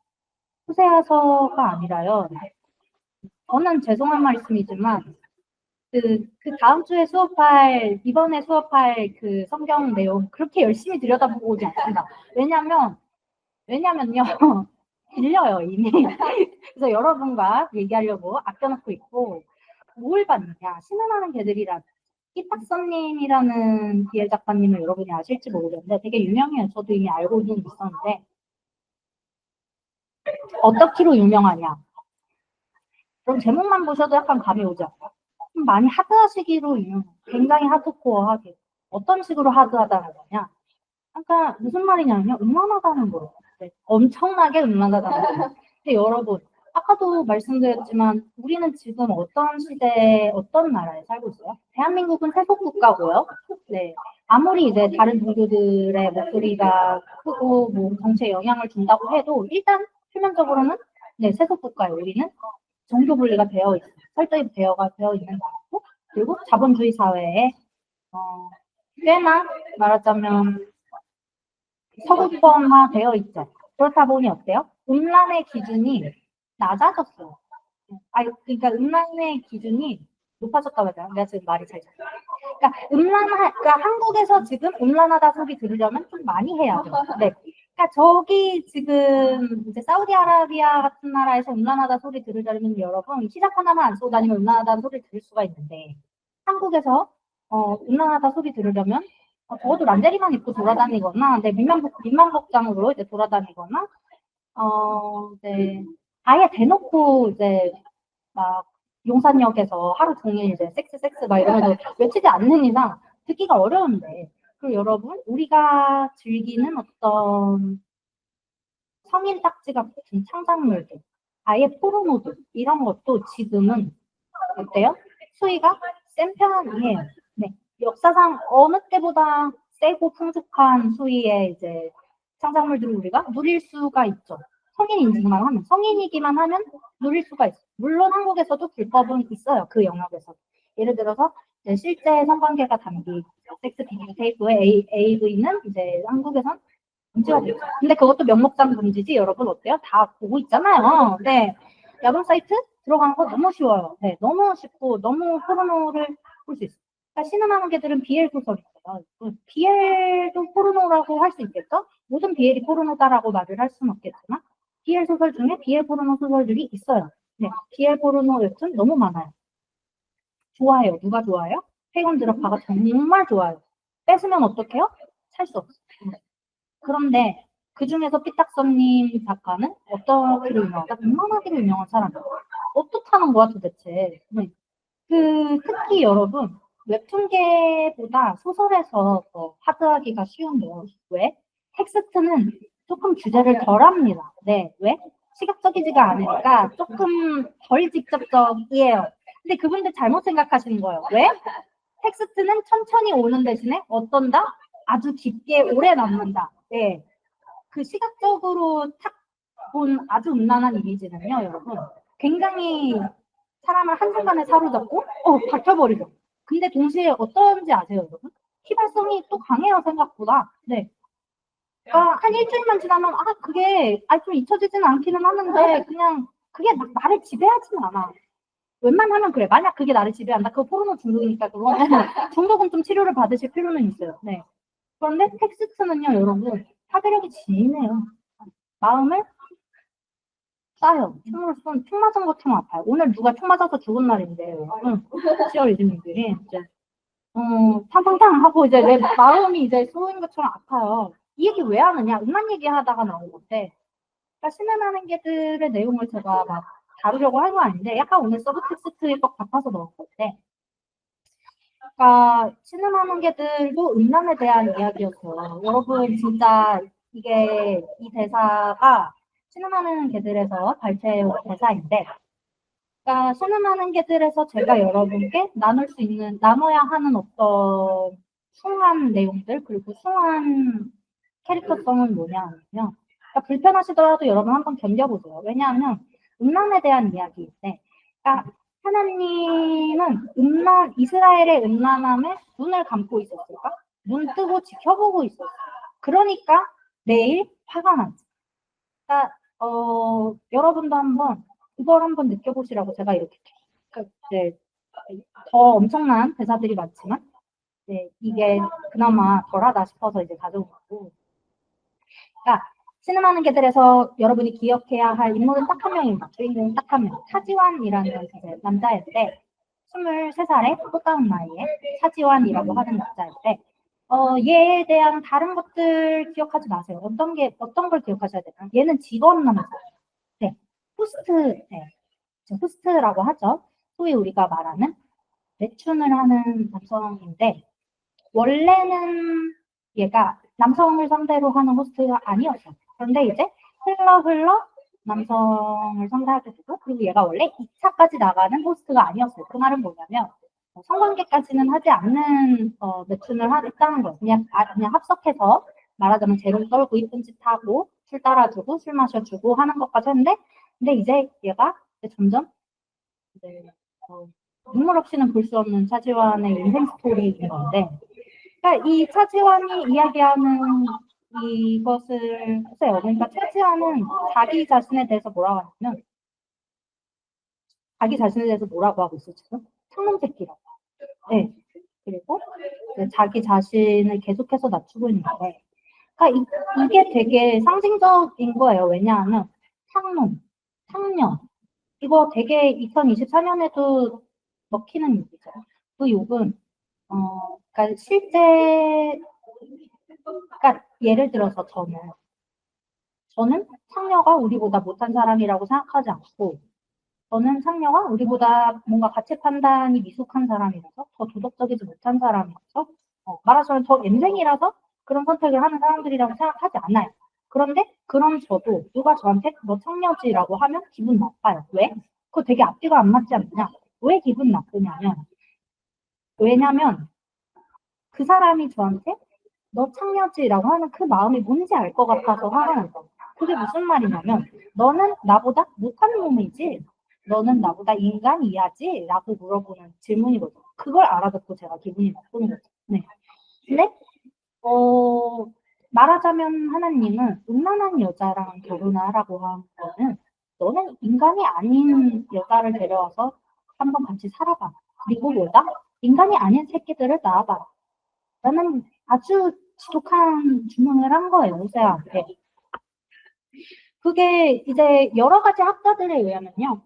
호세아서가 아니라요. 저는 죄송한 말씀이지만 그 다음 주에 이번에 수업할 그 성경 내용 그렇게 열심히 들여다보고 오지 않습니다. 왜냐면요. 빌려요, 이미. 그래서 여러분과 얘기하려고 아껴놓고 있고, 뭘 봤느냐. 신음하는 개들이라는 이탁선님이라는 비엘 작가님을 여러분이 아실지 모르겠는데 되게 유명해요. 저도 이미 알고는 있었는데 어떻게로 유명하냐. 그럼 제목만 보셔도 약간 감이 오죠. 좀 많이 하드하시기로 유명해요. 굉장히 하드코어하게. 어떤 식으로 하드하다는 거냐. 그러니까 무슨 말이냐면요. 음란하다는 거예요. 네. 엄청나게 음란하다는 거예요. 근데 여러분, 아까도 말씀드렸지만 우리는 지금 어떤 시대에 어떤 나라에 살고 있어요? 대한민국은 세속 국가고요. 네. 아무리 이제 다른 종교들의 목소리가 크고 뭐 정치에 영향을 준다고 해도 일단 표면적으로는 네, 세속 국가에 우리는 종교 분리가 되어 있어요. 설정이 되어 있는 나라고 그리고 자본주의 사회에 꽤나 말하자면 서구권화되어 있죠. 그렇다 보니 어때요? 음란의 기준이 낮아졌어요. 그러니까 음란의 기준이 높아졌다고 하잖아. 내가 지금 말이 잘 잡혀. 그러니까 한국에서 지금 음란하다 소리 들으려면 좀 많이 해야 돼요. 네. 그러니까 저기 지금 이제 사우디아라비아 같은 나라에서 음란하다 소리 들으려면 여러분 히잡 하나만 안 쓰고 다니면 음란하다는 소리 들을 수가 있는데 한국에서 음란하다 소리 들으려면 적어도 란제리만 입고 돌아다니거나 네, 민망복장으로 이제 돌아다니거나 이제 아예 대놓고 이제 막 용산역에서 하루 종일 이제 섹스 막 이러면서 외치지 않는 이상 듣기가 어려운데 그리고 여러분 우리가 즐기는 어떤 성인 딱지가 붙은 창작물들 아예 포르노들 이런 것도 지금은 어때요? 수위가 센 편이에요. 네. 역사상 어느 때보다 세고 풍족한 수위의 이제 창작물들을 우리가 누릴 수가 있죠. 성인이기만 하면 누릴 수가 있어요. 물론 한국에서도 불법은 있어요. 그 영역에서. 예를 들어서 실제 성관계가 담긴 섹스 비디오 테이프의 AV는 이제 한국에선 금지가 되죠. 근데 그것도 명목상 금지지 여러분 어때요? 다 보고 있잖아요. 네. 야동 사이트 들어가는 거 너무 쉬워요. 네, 너무 쉽고 너무 포르노를 볼 수 있어요. 그러니까 신음하는 개들은 BL 소설이에요. BL도 포르노라고 할 수 있겠죠? 모든 BL이 포르노다라고 말을 할 수는 없겠지만 BL 소설 중에 BL 포르노 소설들이 있어요. 네, BL 포르노 웹툰 너무 많아요. 좋아해요. 누가 좋아해요? 페이건 드라파가 정말 좋아요. 뺏으면 어떡해요? 살 수 없어요. 그런데 그 중에서 삐딱선님 작가는 어떻게로 유명하다? 음란하기로 유명한 사람이에요. 어떻다는 거야 도대체. 특히 여러분 웹툰계보다 소설에서 더 하드하기가 쉬운데요. 왜? 텍스트는 조금 주제를 덜 합니다. 네, 왜? 시각적이지가 않으니까 조금 덜 직접적이에요. 근데 그분들 잘못 생각하시는 거예요. 왜? 텍스트는 천천히 오는 대신에 어떤다? 아주 깊게 오래 남는다. 네. 그 시각적으로 탁 본 아주 음란한 이미지는요, 여러분. 굉장히 사람을 한순간에 사로잡고, 박혀버리죠. 근데 동시에 어떤지 아세요, 여러분? 희발성이 또 강해요, 생각보다. 네. 그러니까 한 일주일만 지나면, 그게, 좀 잊혀지지는 않기는 하는데, 그냥, 그게 나를 지배하지는 않아. 웬만하면 그래. 만약 그게 나를 지배한다. 그거 포르노 중독이니까 그거는 중독은 좀 치료를 받으실 필요는 있어요. 네. 그런데 텍스트는요, 여러분, 파괴력이 진해요. 마음을 싸요. 총 맞은 것처럼 아파요. 오늘 누가 총 맞아서 죽은 날인데, 10월 26일이. 탕탕탕 하고 이제 내 마음이 이제 쏘인 것처럼 아파요. 이 얘기 왜 하느냐? 음란 얘기하다가 나온 건데, 그러니까 신음하는 개들의 내용을 제가 막 다루려고 한 거 아닌데, 약간 오늘 서브텍스트일 것 같아서 넣은 건데, 그러니까 신음하는 개들도 음란에 대한 이야기였어요. 여러분 진짜 이게 이 대사가 신음하는 개들에서 발췌한 대사인데, 그러니까 신음하는 개들에서 제가 여러분께 나눌 수 있는 나눠야 하는 어떤 숭한 내용들 그리고 숭한 캐릭터성은 뭐냐면요. 그러니까 불편하시더라도 여러분 한번 견뎌보세요. 왜냐하면 음란에 대한 이야기인데, 그러니까 하나님은 이스라엘의 음란함에 눈을 감고 있었을까? 눈 뜨고 지켜보고 있었어요. 그러니까 매일 화가 나지. 그러니까 여러분도 한번 그걸 한번 느껴보시라고 제가 이렇게 이제 더 엄청난 대사들이 많지만 이게 그나마 덜하다 싶어서 이제 가져온 거고. 그러니까 신음하는 개들에서 여러분이 기억해야 할 인물은 딱 한 명입니다. 주인공은 딱 한 명. 차지완이라는 남자인데 23살의 꽃다운 나이에 차지완이라고 하는 남자인데 얘에 대한 다른 것들 기억하지 마세요. 어떤 걸 기억하셔야 되나? 얘는 직업 남자. 네. 호스트, 네. 호스트라고 하죠. 소위 우리가 말하는 매춘을 하는 남성인데, 원래는 얘가 남성을 상대로 하는 호스트가 아니었어요. 그런데 이제 흘러 남성을 상대하게 되고, 그리고 얘가 원래 2차까지 나가는 호스트가 아니었어요. 그 말은 뭐냐면, 성관계까지는 하지 않는 매춘을 했다는 거예요. 그냥 합석해서 말하자면 재롱 떨고 이쁜 짓 하고 술 따라주고 술 마셔주고 하는 것까지 했는데, 근데 이제 얘가 이제 점점 이제 눈물 없이는 볼 수 없는 차지완의 인생 스토리인 건데, 그러니까 이 차지완이 이야기하는 이것을 보세요. 그러니까 차지완은 자기 자신에 대해서 뭐라고 하냐면, 자기 자신에 대해서 뭐라고 하고 있어 지금? 창놈 새끼라고. 네. 그리고 자기 자신을 계속해서 낮추고 있는데, 그러니까 이게 되게 상징적인 거예요. 왜냐하면 창놈, 창녀, 이거 되게 2024년에도 먹히는 욕이죠. 그 욕은 그러니까 실제, 그러니까 예를 들어서 저는 창녀가 우리보다 못한 사람이라고 생각하지 않고, 저는 창녀가 우리보다 뭔가 가치 판단이 미숙한 사람이라서 더 도덕적이지 못한 사람이라서 말하자면 저 엠생이라서 그런 선택을 하는 사람들이라고 생각하지 않아요. 그런데 그럼 저도 누가 저한테 너 창녀지라고 하면 기분 나빠요. 왜? 그거 되게 앞뒤가 안 맞지 않냐? 왜 기분 나쁘냐면, 왜냐면 그 사람이 저한테 너 창녀지라고 하는 그 마음이 뭔지 알 것 같아서 화가 난 거야. 그게 무슨 말이냐면, 너는 나보다 못한 놈이지? 너는 나보다 인간이야지? 라고 물어보는 질문이거든요. 그걸 알아듣고 제가 기분이 나쁜 거죠. 네. 근데 말하자면 하나님은 음란한 여자랑 결혼하라고 한 거는, 너는 인간이 아닌 여자를 데려와서 한번 같이 살아봐. 그리고 뭐다? 인간이 아닌 새끼들을 낳아봐. 라는 아주 지독한 주문을 한 거예요, 호세아한테. 그게 이제 여러 가지 학자들에 의하면요.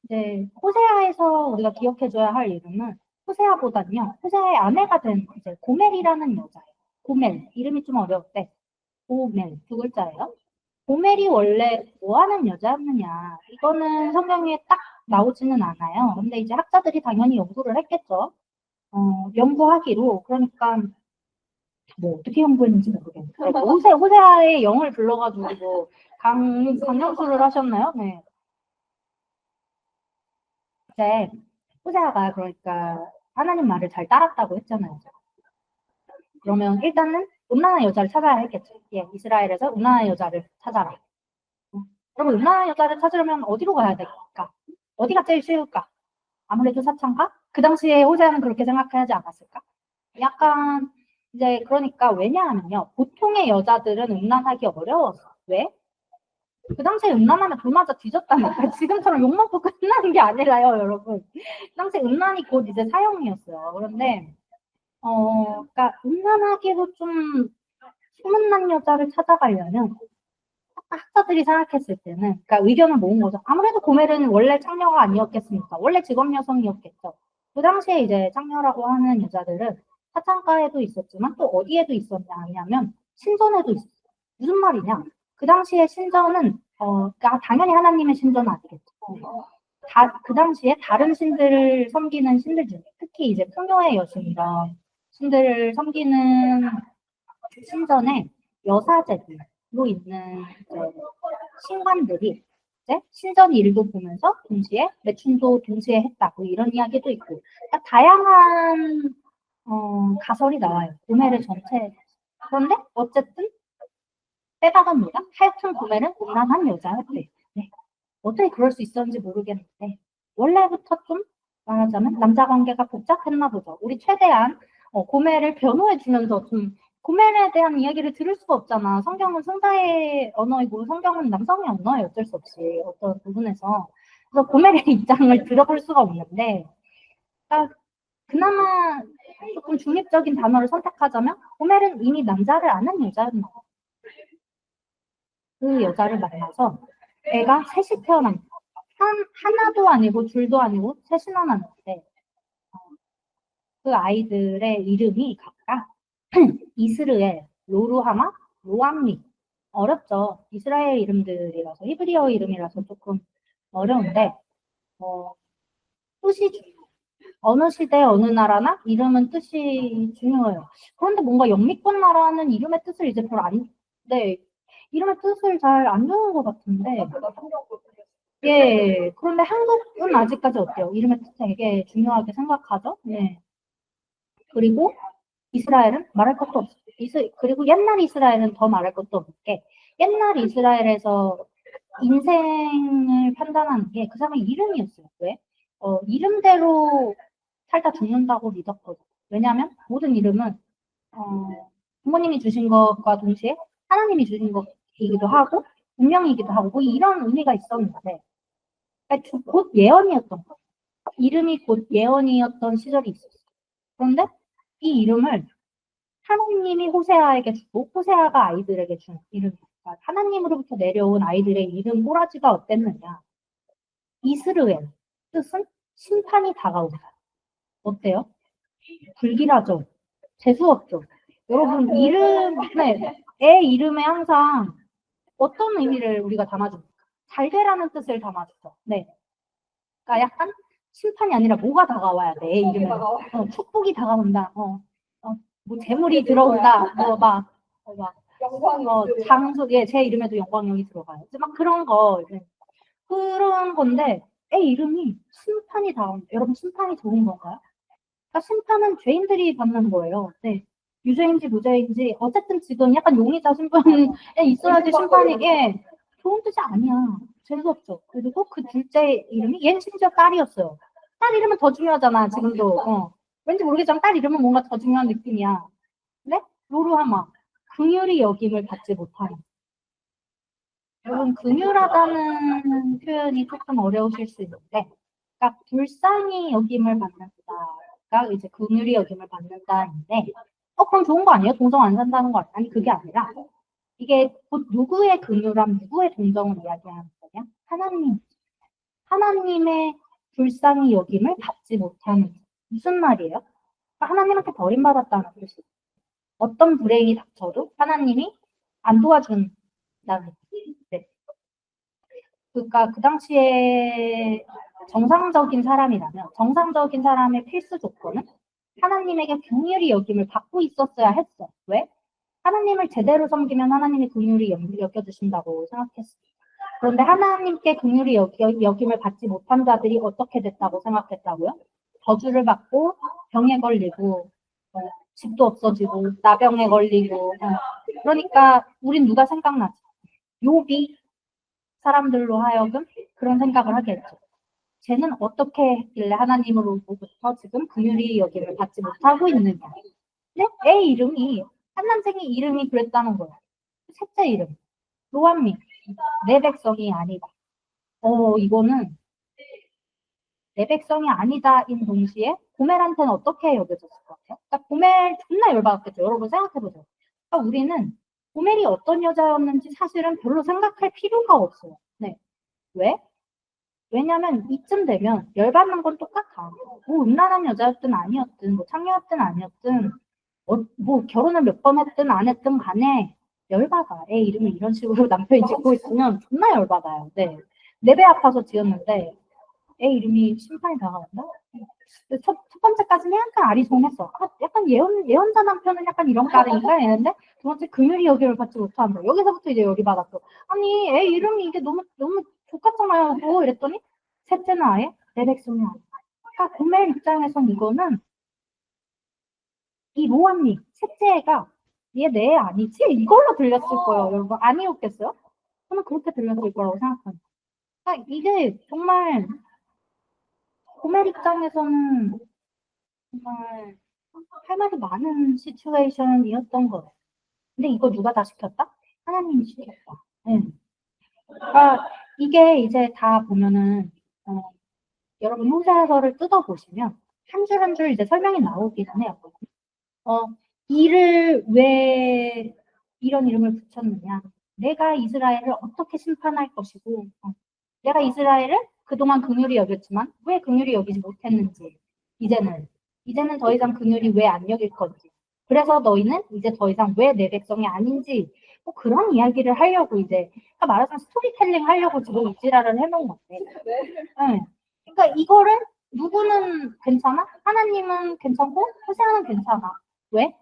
이제 호세아에서 우리가 기억해줘야 할 이름은 호세아보다는요, 호세아의 아내가 된 이제 고멜이라는 여자예요. 고멜. 이름이 좀 어려운데, 고멜. 두 글자예요. 고멜이 원래 뭐 하는 여자였느냐. 이거는 성경에 딱 나오지는 않아요. 근데 이제 학자들이 당연히 연구를 했겠죠. 연구하기로. 그러니까 뭐 어떻게 연구했는지 모르겠는데 호세아의 영을 불러가지고 뭐 강연수를 하셨나요? 네. 이제 호세아가 그러니까 하나님 말을 잘 따랐다고 했잖아요. 그러면 일단은 음란한 여자를 찾아야 했겠죠. 예, 이스라엘에서 음란한 여자를 찾아라. 그러면 음란한 여자를 찾으려면 어디로 가야 될까? 어디가 제일 쉬울까? 아무래도 사창가? 그 당시에 호세아는 그렇게 생각하지 않았을까? 약간 이제 그러니까 왜냐하면요. 보통의 여자들은 음란하기 어려웠어. 왜? 그 당시에 음란하면 돌 맞아 뒤졌다니까. 지금처럼 욕먹고 끝나는 게 아니라요, 여러분. 그 당시에 음란이 곧 이제 사형이었어요. 그런데 그러니까 음란하기로 좀 소문난 여자를 찾아가려면 학자들이 생각했을 때는, 그러니까 의견을 모은 거죠. 아무래도 고멜은 원래 창녀가 아니었겠습니까? 원래 직업 여성이었겠죠. 그 당시에 이제 창녀라고 하는 여자들은 사창가에도 있었지만 또 어디에도 있었냐 하냐면 신전에도 있었어요. 무슨 말이냐? 그 당시에 신전은 당연히 하나님의 신전은 아니겠죠. 그 당시에 다른 신들을 섬기는 신들 중에 특히 이제 풍요의 여신이런 신들을 섬기는 신전에 여사제들로 있는 이제 신관들이 이제 신전 일도 보면서 동시에 매춘도 동시에 했다 뭐 이런 이야기도 있고 그러니까 다양한 가설이 나와요. 고멜의 전체. 그런데 어쨌든 빼박은 뭐다? 하여튼 고멜은 음란한 여자였대. 네. 어떻게 그럴 수 있었는지 모르겠는데 원래부터 좀 말하자면 남자 관계가 복잡했나 보죠. 우리 최대한 고멜을 변호해 주면서 좀 고멜에 대한 이야기를 들을 수가 없잖아. 성경은 승자의 언어이고 성경은 남성의 언어예요. 어쩔 수 없이 어떤 부분에서. 그래서 고멜의 입장을 들어볼 수가 없는데 그러니까 그나마 조금 중립적인 단어를 선택하자면 고멜은 이미 남자를 아는 여자였나 봐. 그 여자를 만나서 애가 셋이 태어난 거야. 하나도 아니고 둘도 아니고 셋이나 났는데 그 아이들의 이름이 각각 이스르엘, 로루하마, 로암미. 어렵죠. 이스라엘 이름들이라서 히브리어 이름이라서 조금 어려운데 뜻이 중요해요. 어느 시대 어느 나라나 이름은 뜻이 중요해요. 그런데 뭔가 영미권 나라는 이름의 뜻을 이제 네, 이름의 뜻을 잘 안 주는 것 같은데 예, 그런데 한국은 아직까지 어때요? 이름의 뜻 되게 중요하게 생각하죠? 네. 그리고 이스라엘은 말할 것도 없어요. 그리고 옛날 이스라엘은 더 말할 것도 없는 게 옛날 이스라엘에서 인생을 판단하는 게 그 사람의 이름이었어요. 왜? 이름대로 살다 죽는다고 믿었거든요. 왜냐하면 모든 이름은 부모님이 주신 것과 동시에 하나님이 주신 것이기도 하고 운명이기도 하고 뭐 이런 의미가 있었는데 그러니까 곧 예언이었던 거예요. 이름이 곧 예언이었던 시절이 있었어요. 그런데 이 이름을 하나님이 호세아에게 주고 호세아가 아이들에게 준 이름이니까 하나님으로부터 내려온 아이들의 이름 꼬라지가 어땠느냐. 이스르엘 뜻은 심판이 다가온다. 어때요? 불길하죠? 재수없죠? 여러분 애 이름에 항상 어떤 의미를 우리가 담아줍니까? 잘 되라는 뜻을 담아주죠. 네. 그러니까 약간 심판이 아니라 뭐가 다가와야 돼, 이름에. 축복이 다가온다. 뭐 재물이 들어온다. 장속에 제 이름에도 영광형이 들어가요. 막 그런 거. 그런 건데 애 이름이 심판이 다가온다. 여러분 심판이 좋은 건가요? 그러니까 심판은 죄인들이 받는 거예요. 네. 유죄인지 무죄인지 어쨌든 지금 약간 용의자 신분에 있어야지 심판이 좋은 뜻이 아니야. 재수없죠. 그리고 그 둘째 이름이 얘는 심지어 딸이었어요. 딸 이름은 더 중요하잖아. 지금도. 왠지 모르겠지만 딸 이름은 뭔가 더 중요한 느낌이야. 근데 로루하마 긍휼히 여김을 받지 못하는. 여러분 긍휼하다는 표현이 조금 어려우실 수 있는데 그러니까 불쌍히 여김을 받는다가 이제 긍휼히 여김을 받는다인데 그럼 좋은 거 아니에요? 동정 안 산다는 거 아니 그게 아니라 이게 곧 누구의 긍휼함, 누구의 동정을 이야기하는 거냐? 하나님의 불쌍히 여김을 받지 못하는 무슨 말이에요? 그러니까 하나님한테 버림받았다는 뜻이에요. 어떤 불행이 닥쳐도 하나님이 안 도와준다는 뜻이에요. 네. 그러니까 그 당시에 정상적인 사람의 필수 조건은 하나님에게 긍휼히 여김을 받고 있었어야 했어. 왜? 하나님을 제대로 섬기면 하나님이 긍휼히 여겨주신다고 생각했습니다. 그런데 하나님께 긍휼히 여김을 받지 못한 자들이 어떻게 됐다고 생각했다고요? 저주를 받고 병에 걸리고 집도 없어지고 나병에 걸리고 그러니까 우린 누가 생각나지? 욥이 사람들로 하여금 그런 생각을 하게 했죠. 쟤는 어떻게 했길래 하나님으로부터 지금 긍휼히 여김을 받지 못하고 있느냐. 근데 애 이름이 한 남생이 이름이 그랬다는 거야. 셋째 이름 로암미 내 백성이 아니다. 이거는 내 백성이 아니다인 동시에 고멜한테는 어떻게 여겨졌을 것 같아요? 그러니까 고멜 존나 열받았겠죠. 여러분 생각해보세요. 그러니까 우리는 고멜이 어떤 여자였는지 사실은 별로 생각할 필요가 없어요. 네. 왜? 왜냐면 이쯤 되면 열받는 건 똑같아. 뭐 음란한 여자였든 아니었든, 뭐 창녀였든 아니었든, 뭐 결혼을 몇 번 했든 안 했든 간에 열받아. 애 이름을 이런 식으로 남편이 짓고 있으면 존나 열받아요. 네. 내 배 아파서 지었는데 애 이름이 심판이 다가간다? 첫 번째까지는 약간 아리송했어. 아, 약간 예언자 남편은 약간 이런 까인가 했는데 두 번째 금요일이 여기를 받지 못한다. 여기서부터 이제 열이 받았어. 아니 애 이름이 이게 너무 똑같잖아요. 뭐 이랬더니 셋째는 아예 내 백성이 아니야. 그러니까 고멜 입장에선 이거는 이 로아님 셋째 애가 얘 내 애 아니지? 이걸로 들렸을 거예요. 여러분 아니었겠어요? 저는 그렇게 들렸을 거라고 생각합니다. 그러니까 이게 정말 고멜 입장에서는 정말 할 말이 많은 시츄에이션이었던 거예요. 근데 이거 누가 다 시켰다? 하나님이 시켰다. 네. 그러니까 이게 이제 다 보면은 여러분 호세아서를 뜯어보시면 한 줄 한 줄 이제 설명이 나오기는 해요. 어, 이를 왜 이런 이름을 붙였느냐? 내가 이스라엘을 어떻게 심판할 것이고, 내가 이스라엘을 그동안 긍휼히 여겼지만 왜 긍휼히 여기지 못했는지, 이제는 더 이상 긍휼히 왜 안 여길 건지, 그래서 너희는 이제 더 이상 왜 내 백성이 아닌지, 뭐 그런 이야기를 하려고 이제, 그러니까 말하자면 스토리텔링 하려고 지금 이지라를 해놓은 건데, 네. 그러니까 이거를 누구는 괜찮아? 하나님은 괜찮고 호세아는 괜찮아. 왜?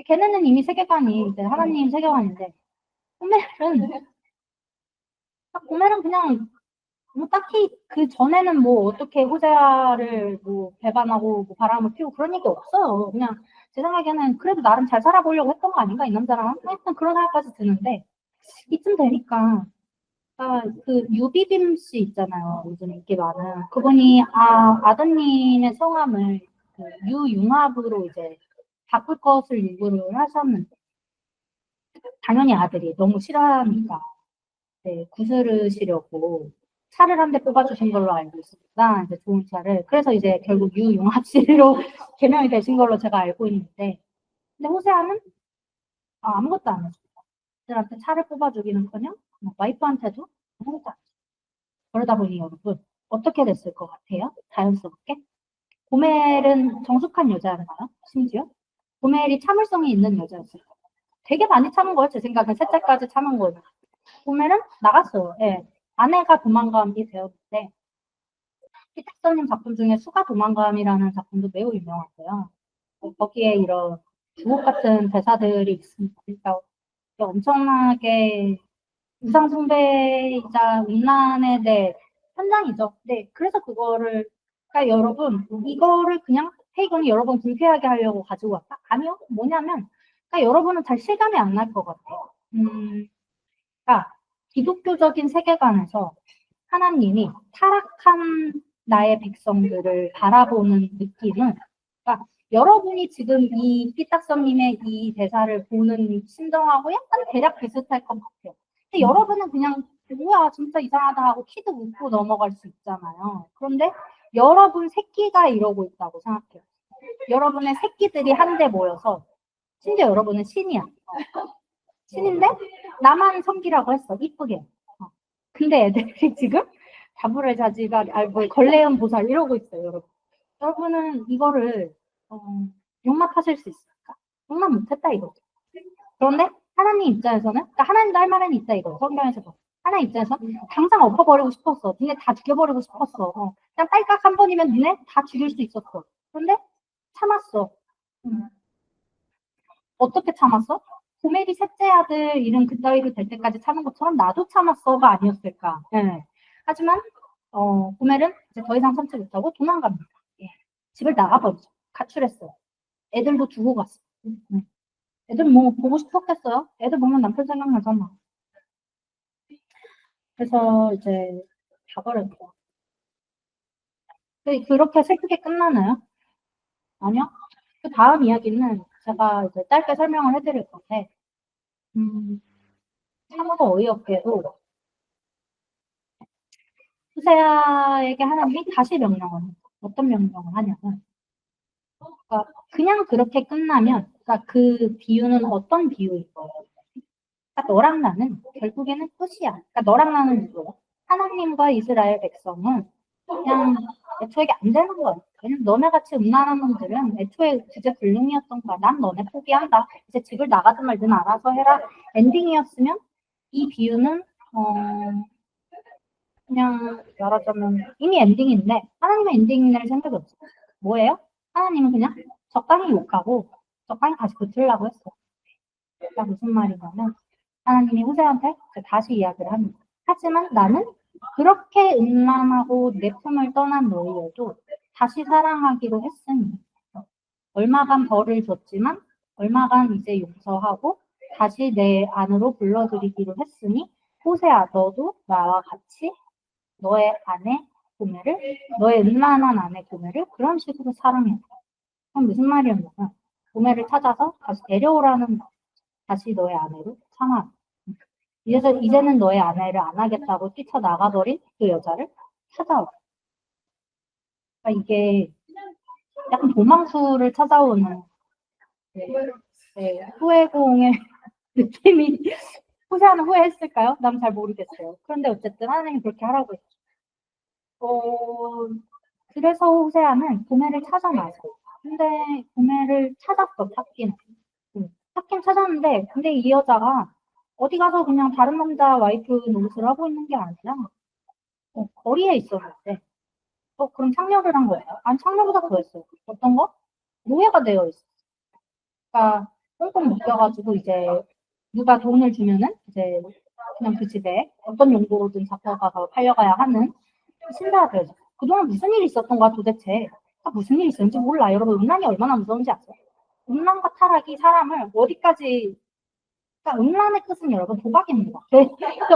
걔네는 이미 세계관이 이제 하나님 세계관인데 고멜은 그냥 뭐 딱히 그 전에는 뭐 어떻게 호세아를 뭐 배반하고 뭐 바람을 피우고 그런 얘기 없어요. 그냥 제 생각에는 그래도 나름 잘 살아보려고 했던 거 아닌가 이 남자랑 하여튼 그런 생각까지 드는데 이쯤 되니까 그 유비빔 씨 있잖아요. 요즘 인기 많은 그분이 아드님의 성함을 그 유융합으로 이제 바꿀 것을 요구를 하셨는데 당연히 아들이 너무 싫어하니까 네, 구스르시려고 차를 한 대 뽑아주신 걸로 알고 있습니다. 이제 좋은 차를. 그래서 이제 결국 유융합 씨로 개명이 되신 걸로 제가 알고 있는데, 근데 호세아는 아무것도 안 해줍니다. 아들한테 차를 뽑아주기는커녕 와이프한테도 아무것도 안 해줘요. 그러다 보니 여러분 어떻게 됐을 것 같아요? 자연스럽게? 고멜은 정숙한 여자였나요? 심지어? 고멜이 참을성이 있는 여자였어요. 되게 많이 참은 거예요. 제 생각엔 셋째까지 참은 거예요. 보면은 나갔어요. 예. 아내가 도망감이 되었는데 피탁서님 작품 중에 수가 도망감이라는 작품도 매우 유명하고요. 거기에 이런 주옥 같은 대사들이 있습니다. 그러니까 엄청나게 우상숭배이자 음란의 현장이죠. 네, 그래서 그러니까 여러분 이거를 그냥 페이건이 여러분 불쾌하게 하려고 가지고 왔다? 아니요. 뭐냐면 그러니까 여러분은 잘 실감이 안 날 것 같아요. 그러니까 기독교적인 세계관에서 하나님이 타락한 나의 백성들을 바라보는 느낌은, 그러니까 여러분이 지금 이 삐딱선님의 이 대사를 보는 심정하고 약간 대략 비슷할 것 같아요. 근데 여러분은 그냥 뭐야 진짜 이상하다 하고 키도 웃고 넘어갈 수 있잖아요. 그런데 여러분 새끼가 이러고 있다고 생각해요. 여러분의 새끼들이 한데 모여서 심지어 여러분은 신이야. 신인데 나만 섬기라고 했어. 이쁘게. 근데 애들이 지금 자부를 자지가 뭐 걸레음 보살 이러고 있어요, 여러분. 여러분은 이거를 용납 하실 수 있을까? 용납 못했다 이거죠. 그런데 하나님 입장에서는, 그러니까 하나님도 할 말은 있다 이거 성경에서 도 하나님 입장에서 당장 엎어버리고 싶었어. 니네 다 죽여버리고 싶었어. 그냥 딸깍 한 번이면 니네 다 죽일 수 있었어. 그런데 참았어. 어떻게 참았어? 고메리 셋째 아들 이름 그따위로 될 때까지 참은 것처럼 나도 참았어가 아니었을까. 네. 하지만 고멜은 이제 더 이상 참지 못하고 도망갑니다. 예. 집을 나가버리죠. 가출했어요. 애들도 두고 갔어. 애들 뭐 보고 싶었겠어요? 애들 보면 남편 생각나잖아. 그래서 이제 가버렸죠. 그렇게 슬프게 끝나나요? 아니요. 그 다음 이야기는 제가 이제 짧게 설명을 해드릴 건데, 참으로 어이없게도 후세아에게 하나님이 다시 명령을 해요. 어떤 명령을 하냐면, 그러니까 그냥 그렇게 끝나면, 그러니까 그 비유는 어떤 비유일 거예요? 그러니까 너랑 나는 결국에는 끝이야. 그러니까 너랑 나는 누구야? 하나님과 이스라엘 백성은 그냥 애초에 안 되는 거야. 왜냐면 너네같이 음란한 놈들은 애초에 주제 불능이었던 거야. 난 너네 포기한다. 이제 집을 나가든 말든 알아서 해라. 엔딩이었으면 이 비유는 그냥 말하자면 이미 엔딩인데 하나님의 엔딩 낼 생각이 없어. 뭐예요? 하나님은 그냥 적당히 욕하고 적당히 다시 붙으려고 했어. 그러니까 무슨 말이냐면 하나님이 호세한테 다시 이야기를 합니다. 하지만 나는 그렇게 음란하고 내 품을 떠난 너희에도 다시 사랑하기로 했으니 얼마간 벌을 줬지만 얼마간 이제 용서하고 다시 내 안으로 불러들이기로 했으니 호세아 너도 나와 같이 너의 아내 고메를 너의 음란한 아내 고메를 그런 식으로 사랑해. 그럼 무슨 말이었냐면 고메를 찾아서 다시 데려오라는 다시 너의 아내로 삼아. 이제는 너의 아내를 안 하겠다고 뛰쳐나가버린 그 여자를 찾아와. 그러니까 이게 약간 도망수를 찾아오는 후회공의 느낌이 호세아는 후회했을까요? 난 잘 모르겠어요. 그런데 어쨌든 하나님이 그렇게 하라고 했죠. 그래서 호세아는 고멜을 찾아 나서 근데 고멜을 찾았어, 찾긴. 찾긴 찾았는데 근데 이 여자가 어디 가서 그냥 다른 남자 와이프 노릇을 하고 있는 게 아니라 거리에 있었는데 그럼 창녀를 한 거예요? 아니 창녀보다 더 했어요. 어떤 거? 노예가 되어 있어. 그러니까 꽁꽁 묶여가지고 이제 누가 돈을 주면은 이제 그냥 그 집에 어떤 용도로든 잡혀가서 팔려가야 하는 신사가 되어있어. 그동안 무슨 일이 있었던 거야 도대체? 무슨 일이 있었는지 몰라. 여러분 음란이 얼마나 무서운지 아세요? 음란과 타락이 사람을 어디까지 그러니까 음란의 뜻은 여러분 도박입니다.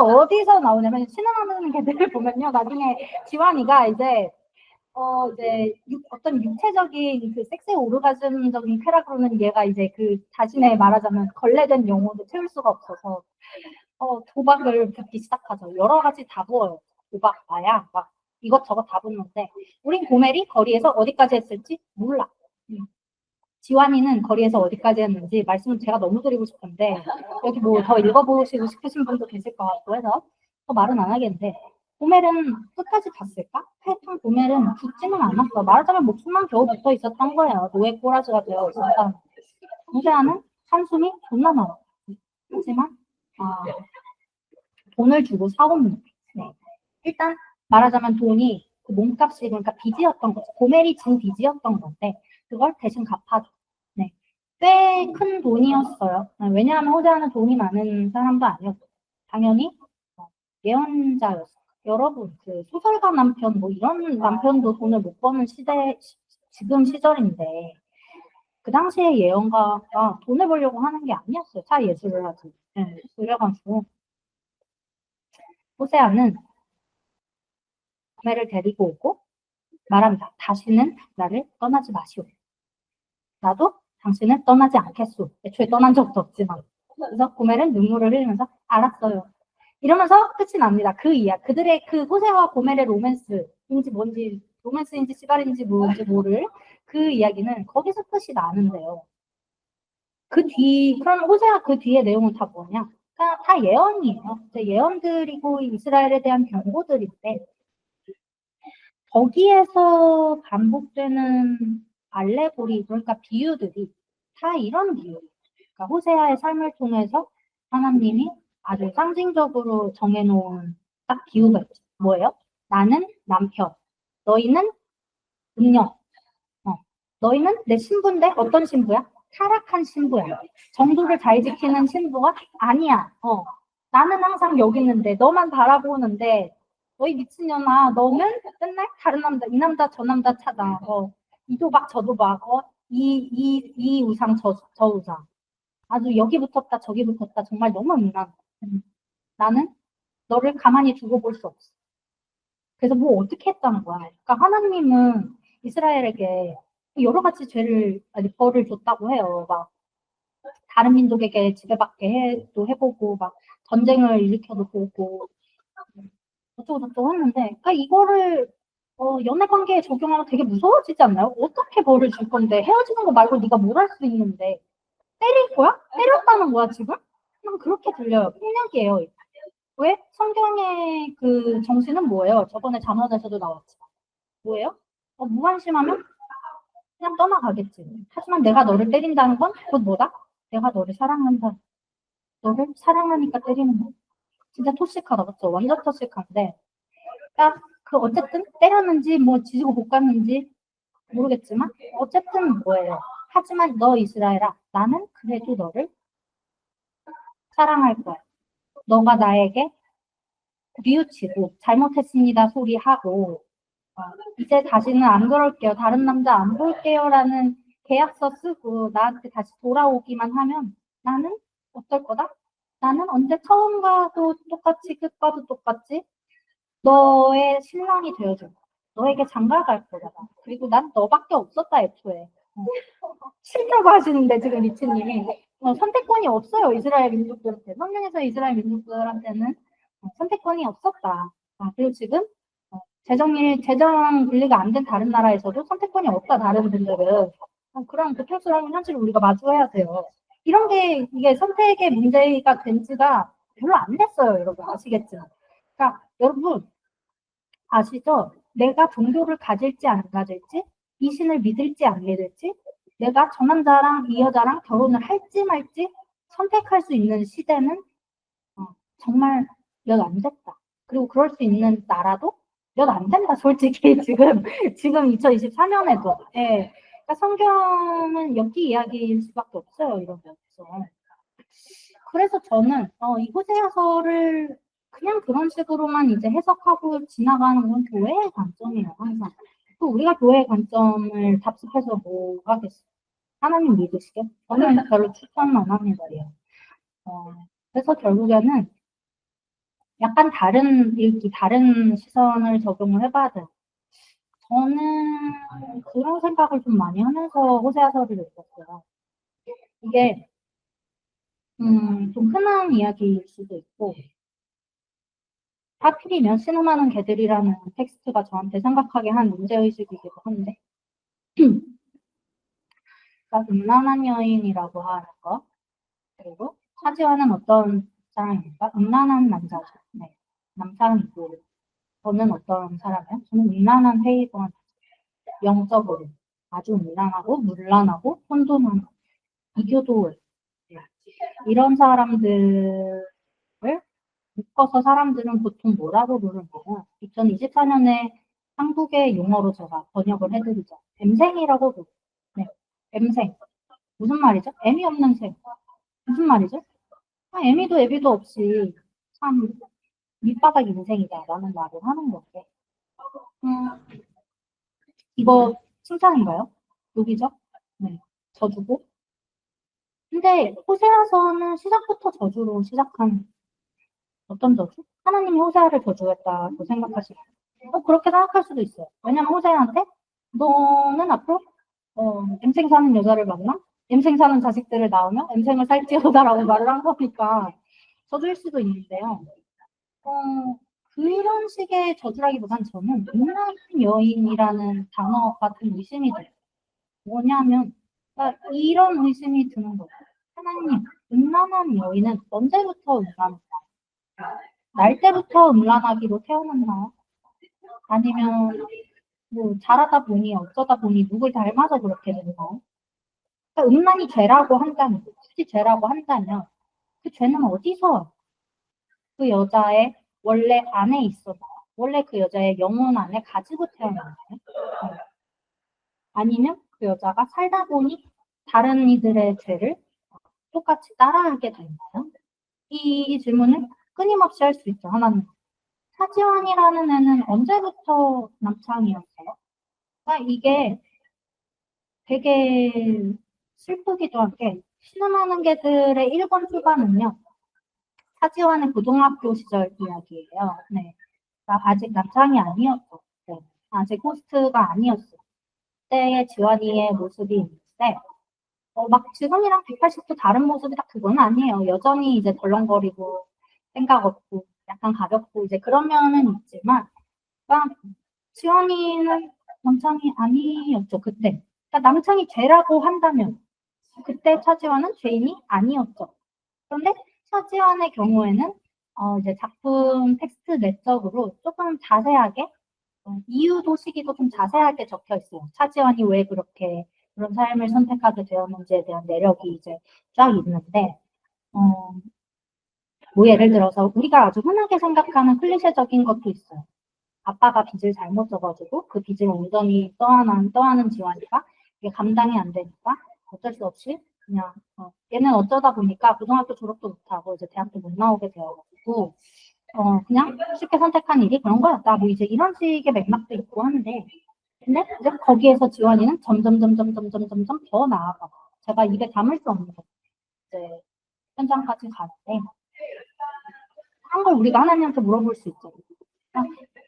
어디서 나오냐면 신음하는 개들을 보면요. 나중에 지환이가 이제 어떤 육체적인 그 섹스의 오르가즘적인 쾌락으로는 얘가 이제 그 자신의 말하자면 걸레된 영혼을 채울 수가 없어서 도박을 붙기 시작하죠. 여러 가지 다 부어요. 도박, 마약, 막 이것저것 다 붙는데 우린 고멜이 거리에서 어디까지 했을지 몰라. 지환이는 거리에서 어디까지 했는지 말씀을 제가 너무 드리고 싶은데 여기 뭐 더 읽어보시고 싶으신 분도 계실 것 같고 해서 더 말은 안 하겠는데 고멜은 끝까지 갔을까? 하여튼 고멜은 죽지는 않았어. 말하자면 목숨만 겨우 붙어 있었던 거예요. 노예 꼬라지가 되어 있었다. 호세아는 한숨이 존나 나와. 하지만 돈을 주고 사옵니다. 네. 일단 말하자면 돈이 그 몸값이 그러니까 빚이었던 거죠. 고멜이 진 빚이었던 건데 그걸 대신 갚아줘. 네. 꽤 큰 돈이었어요. 왜냐하면 호세아는 돈이 많은 사람도 아니었고 당연히 예언자였어요. 여러분 그 소설가 남편 뭐 이런 남편도 돈을 못 버는 시대 지금 시절인데 그 당시에 예언가가 돈을 벌려고 하는 게 아니었어요. 다 예술을 하지. 네. 그래가지고 호세아는 고멜을 데리고 오고 말합니다. 다시는 나를 떠나지 마시오. 나도 당신을 떠나지 않겠소. 애초에 떠난 적도 없지만. 그래서 고멜은 눈물을 흘리면서 알았어요. 이러면서 끝이 납니다. 그들의 그 호세와 고멜의 로맨스인지 뭔지 로맨스인지 시발인지 뭔지 모를 그 이야기는 거기서 끝이 나는데요. 그럼 호세아 그 뒤에 내용은 다 뭐냐? 그러니까 다 예언이에요. 예언들이고 이스라엘에 대한 경고들인데 거기에서 반복되는 알레고리, 그러니까 비유들이 다 이런 비유. 그러니까 호세아의 삶을 통해서 하나님이 아주 상징적으로 정해놓은 딱 비유가 있죠. 뭐예요? 나는 남편, 너희는 음녀, 너희는 내 신부인데 어떤 신부야? 타락한 신부야. 정도를 잘 지키는 신부가 아니야. 나는 항상 여기 있는데 너만 바라보는데 너희 미친년아 너는 맨날 다른 남자 이 남자 저 남자 찾아. 이 도박 저 도박 이 우상 저 우상 아주 여기 붙었다 저기 붙었다 정말 너무 미안. 나는 너를 가만히 두고 볼 수 없어. 그래서 뭐 어떻게 했다는 거야. 그러니까 하나님은 이스라엘에게 여러 가지 벌을 줬다고 해요. 막 다른 민족에게 지배받게 해보고 막 전쟁을 일으켜도 보고 어쩌고저쩌고 했는데 그러니까 이거를 연애 관계에 적용하면 되게 무서워지지 않나요? 어떻게 벌을 줄 건데 헤어지는 거 말고 네가 뭘 할 수 있는데 때릴 거야? 때렸다는 거야 지금? 그냥 그렇게 들려요. 폭력이에요. 왜? 성경의 그 정신은 뭐예요? 저번에 잠언에서도 나왔지만. 뭐예요? 무관심하면 그냥 떠나가겠지. 하지만 내가 너를 때린다는 건 곧 뭐다? 내가 너를 사랑한다. 너를 사랑하니까 때리는 거. 진짜 토식하다, 그쵸? 완전 토식한데. 딱, 어쨌든 때렸는지, 뭐, 지지고 볶았는지 모르겠지만, 어쨌든 뭐예요. 하지만 너 이스라엘아, 나는 그래도 너를 사랑할 거야. 너가 나에게 뉘우치고, 잘못했습니다 소리하고, 이제 다시는 안 그럴게요. 다른 남자 안 볼게요라는 계약서 쓰고 나한테 다시 돌아오기만 하면 나는 어떨 거다? 나는 언제 처음과도 똑같이 끝과도 똑같이 너의 신랑이 되어줄 거야. 너에게 장가갈 거다. 그리고 난 너밖에 없었다 애초에. 싫다고 하시는데 지금 리치님이 선택권이 없어요. 이스라엘 민족들한테. 성경에서 이스라엘 민족들한테는 선택권이 없었다. 그리고 지금 재정 분리가 안 된 다른 나라에서도 선택권이 없다, 다른 분들은. 그런 고통스러운 현실을 우리가 마주해야 돼요. 이런 게, 이게 선택의 문제가 된 지가 별로 안 됐어요, 여러분. 아시겠지만. 그러니까, 여러분, 아시죠? 내가 종교를 가질지 안 가질지, 이 신을 믿을지 안 믿을지, 내가 저 남자랑 이 여자랑 결혼을 할지 말지 선택할 수 있는 시대는 정말 몇 안 됐다. 그리고 그럴 수 있는 나라도 몇 안 된다, 솔직히. 지금 2024년에도. 예. 그러니까 성경은 엽기 이야기일 수밖에 없어요, 이런 면에서. 그래서 저는, 이 호세아서를 그냥 그런 식으로만 이제 해석하고 지나가는 건 교회의 관점이에요, 항상. 또 우리가 교회의 관점을 답습해서 뭐 하겠어요? 하나님 믿으시게? 저는 별로 추천 안 합니다, 요. 그래서 결국에는 약간 다른 읽기, 다른 시선을 적용을 해봐야 돼요. 저는 그런 생각을 좀 많이 하면서 호세아서를 읽었어요. 이게 좀 흔한 이야기일 수도 있고, 하필이면 신음하는 개들이라는 텍스트가 저한테 생각하게 한 문제의식이기도 한데, 그러니까 음란한 여인이라고 하는 거, 그리고 차지와는 어떤 사람입니까? 음란한 남자죠. 네. 남사이고, 저는 어떤 사람이요? 저는 음란한 회의권, 영적으로 아주 음란하고 문란하고 혼돈한 이교도 이런 사람들을 묶어서 사람들은 보통 뭐라고 부르냐면 2024년에 한국의 용어로 제가 번역을 해드리죠. 엠생이라고 부르죠. 네, 엠생. 무슨 말이죠? 애미 없는 생. 무슨 말이죠? 애미도 애비도 없이 참 밑바닥 인생이다라는 말을 하는 건데 이거 칭찬인가요? 욕이죠? 네, 저주고. 근데 호세아서는 시작부터 저주로 시작한 어떤 저주? 하나님이 호세아를 저주했다고 생각하시나요? 그렇게 생각할 수도 있어요. 왜냐면 호세아한테 너는 앞으로 엠생 사는 여자를 만나? 엠생 사는 자식들을 낳으며 엠생을 살지어다라고 말을 한 거니까 저주일 수도 있는데요. 그런 식의 저주라기보단 저는 음란한 여인이라는 단어가 좀 의심이 돼요. 뭐냐면 그러니까 이런 의심이 드는 거죠. 하나님, 음란한 여인은 언제부터 음란한가? 날 때부터 음란하기로 태어났나요? 아니면 뭐 자라다 보니 어쩌다 보니 누굴 닮아서 그렇게 되나요? 그러니까 음란이 죄라고 한다면, 굳이 죄라고 한다면 그 죄는 어디서 그 여자의 원래 안에 있었나요? 원래 그 여자의 영혼 안에 가지고 태어났나요? 아니면 그 여자가 살다 보니 다른 이들의 죄를 똑같이 따라하게 됐나요? 이 질문을 끊임없이 할 수 있죠, 하나님. 차지환이라는 애는 언제부터 남창이었어요? 그러니까 이게 되게 슬프기도 한 게, 신음하는 개들의 1권 초반은요, 차지환의 고등학교 시절 이야기예요. 네. 그러니까 아직 남창이 아니었어. 네. 아직 호스트가 아니었어. 그때의 지환이의 모습이 있는데, 막 지금이랑 180도 다른 모습이 딱 그건 아니에요. 여전히 이제 덜렁거리고, 생각 없고, 약간 가볍고, 이제 그런 면은 있지만, 그러니까 지환이는 남창이 아니었죠, 그때. 그러니까 남창이 죄라고 한다면, 그때 차지환은 죄인이 아니었죠. 그런데 차지환의 경우에는 이제 작품 텍스트 내적으로 조금 자세하게 이유도 시기도 좀 자세하게 적혀 있어요. 차지원이 왜 그렇게 그런 삶을 선택하게 되었는지에 대한 내력이 이제 쫙 있는데, 어, 뭐 예를 들어서 우리가 아주 흔하게 생각하는 클리셰적인 것도 있어요. 아빠가 빚을 잘못 져가지고 그 빚을 온전히 떠안은 지원이가 이게 감당이 안 되니까 어쩔 수 없이 그냥 얘는 어쩌다 보니까 고등학교 졸업도 못하고 이제 대학도 못 나오게 되어가지고 그냥 쉽게 선택한 일이 그런 거였다. 뭐 이제 이런 식의 맥락도 있고 한데 근데 이제 거기에서 지원이는 점점점점점점점점 더 나아가. 제가 입에 담을 수 없는 이제 현장까지 가는데 한 걸 우리가 하나님한테 물어볼 수 있죠.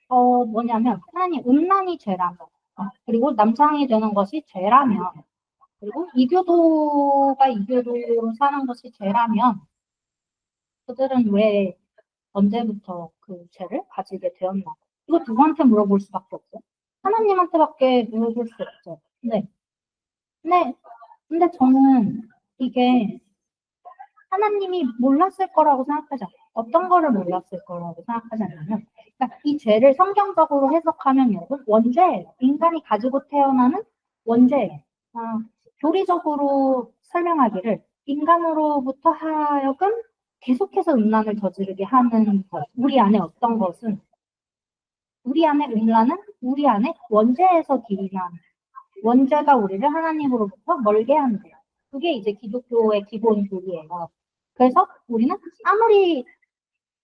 뭐냐면 하나님 음란이 죄라면 그리고 남창이 되는 것이 죄라면 그리고 이교도가 이교도로 사는 것이 죄라면 그들은 왜 언제부터 그 죄를 가지게 되었나? 이거 누구한테 물어볼 수밖에 없죠. 하나님한테밖에 물어볼 수 없죠. 근데, 근데 저는 이게 하나님이 몰랐을 거라고 생각하지 않아요. 어떤 거를 몰랐을 거라고 생각하지 않냐면, 그러니까 이 죄를 성경적으로 해석하면 여러분, 원죄, 인간이 가지고 태어나는 원죄, 교리적으로 설명하기를 인간으로부터 하여금 계속해서 음란을 저지르게 하는 것, 우리 안에 어떤 것은, 우리 안에 음란은 우리 안에 원죄에서 기인한, 원죄가 우리를 하나님으로부터 멀게 한대요. 그게 이제 기독교의 기본 교리예요. 그래서 우리는 아무리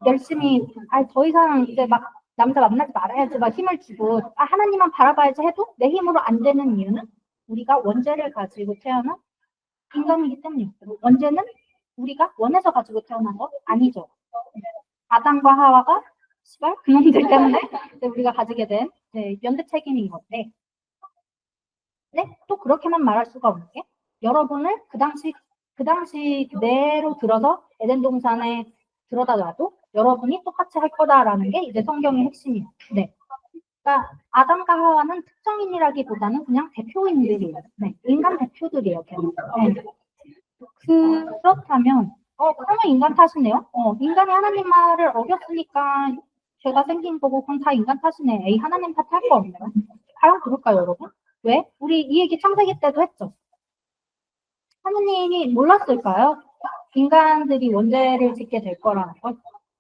열심히, 더 이상 이제 막 남자 만나지 말아야지 막 힘을 주고, 하나님만 바라봐야지 해도 내 힘으로 안 되는 이유는 우리가 원죄를 가지고 태어난 인간이기 때문이에요. 원죄는 우리가 원해서 가지고 태어난 거 아니죠. 아담과 하와가 시발 그놈들 때문에 우리가 가지게 된 연대 책임인 건데, 네? 또 그렇게만 말할 수가 없는 게 여러분을 그 당시 그대로 들어서 에덴 동산에 들어다 놔도 여러분이 똑같이 할 거다라는 게 이제 성경의 핵심이에요. 네. 그러니까 아담과 하와는 특정인이라기보다는 그냥 대표인들이에요. 네. 인간 대표들이에요. 걔는. 네. 그렇다면 그러면 인간 탓이네요. 인간이 하나님 말을 어겼으니까 죄가 생긴 거고 그럼 다 인간 탓이네. 에이 하나님 탓할 거 없네요. 과연 그럴까요, 여러분? 왜? 우리 이 얘기 창세기 때도 했죠. 하나님이 몰랐을까요? 인간들이 원죄를 짓게 될 거라는 걸.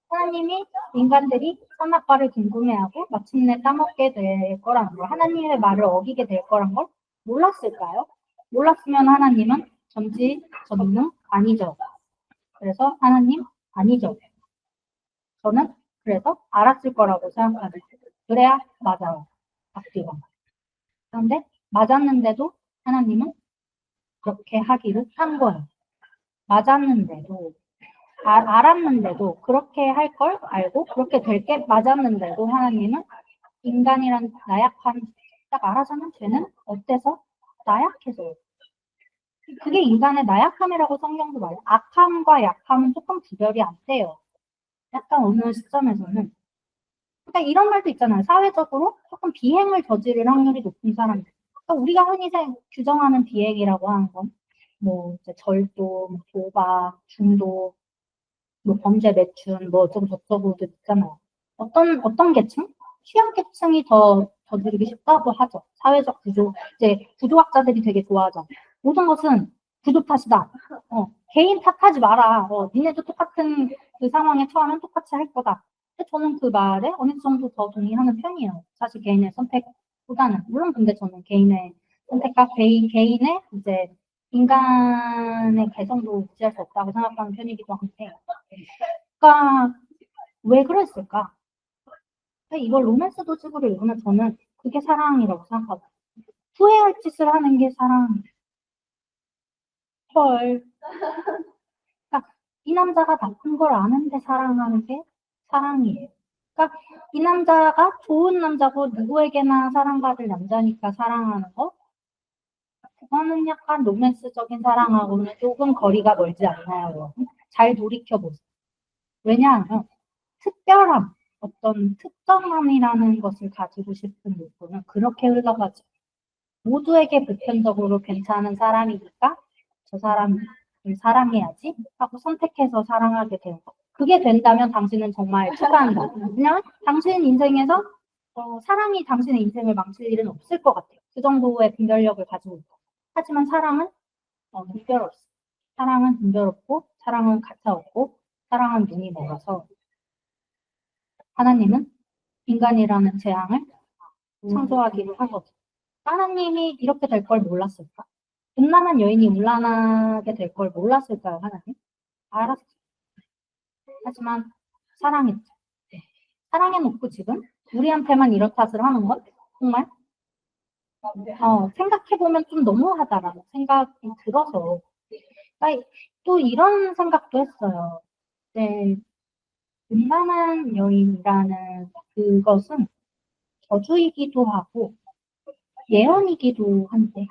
하나님이 인간들이 선악과를 궁금해하고 마침내 따먹게 될 거라는 걸. 하나님의 말을 어기게 될 거란 걸 몰랐을까요? 몰랐으면 하나님은 전지전능 아니죠. 그래서 하나님 아니죠. 저는 그래서 알았을 거라고 생각하는. 그래야 맞아요. 앞뒤가. 그런데 맞았는데도 하나님은 그렇게 하기를 한 거예요. 맞았는데도 알았는데도 그렇게 할 걸 알고 그렇게 될 게 맞았는데도 하나님은 인간이란 나약한 딱 알아서는 죄는 어때서 나약해서 그게 인간의 나약함이라고 성경도 말해요. 악함과 약함은 조금 구별이 안 돼요. 약간 어느 시점에서는 그러니까 이런 말도 있잖아요. 사회적으로 조금 비행을 저지를 확률이 높은 사람들. 그러니까 우리가 흔히 규정하는 비행이라고 하는 건 뭐 절도, 뭐 도박, 중도, 뭐 범죄 매춘, 뭐 어쩌고 저쩌고 있잖아요. 어떤 계층? 취약계층이 더 저지르기 쉽다고 하죠. 사회적 구조, 이제 구조학자들이 되게 좋아하죠. 모든 것은 구조 탓이다. 개인 탓하지 마라. 니네도 똑같은 그 상황에 처하면 똑같이 할 거다. 근데 저는 그 말에 어느 정도 더 동의하는 편이에요. 사실 개인의 선택보다는. 물론 근데 저는 개인의 선택과 개인의 이제 인간의 개성도 무시할 수 없다고 생각하는 편이기도 한데, 그러니까 왜 그랬을까? 이걸 로맨스 도식으로 읽으면 저는 그게 사랑이라고 생각하고 후회할 짓을 하는 게 사랑. 헐. 그러니까 이 남자가 나쁜 걸 아는데 사랑하는 게 사랑이에요. 그러니까 이 남자가 좋은 남자고 누구에게나 사랑받을 남자니까 사랑하는 거 그거는 약간 로맨스적인 사랑하고는 조금 거리가 멀지 않나요? 잘 돌이켜보세요. 왜냐하면 특별함, 어떤 특정함이라는 것을 가지고 싶은 욕구는 그렇게 흘러가죠. 모두에게 보편적으로 괜찮은 사람이니까 저 사람을 사랑해야지 하고 선택해서 사랑하게 되는 거. 그게 된다면 당신은 정말 축하한다. 왜냐면 당신 인생에서 사랑이 당신의 인생을 망칠 일은 없을 것 같아요. 그 정도의 분별력을 가지고 있고. 하지만 사랑은 분별 없어. 사랑은 분별 없고, 사랑은 가차 없고, 사랑은 눈이 멀어서 하나님은 인간이라는 재앙을 창조하기로 한 거죠. 하나님이 이렇게 될 걸 몰랐을까? 음란한 여인이 음란하게 될 걸 몰랐을까요, 하나님? 알았어요. 하지만 사랑했죠. 네. 사랑해놓고 지금 우리한테만 이런 탓을 하는 건 정말 생각해보면 좀 너무하다라는 생각이 들어서 그러니까 또 이런 생각도 했어요. 네, 음란한 여인이라는 그것은 저주이기도 하고 예언이기도 한데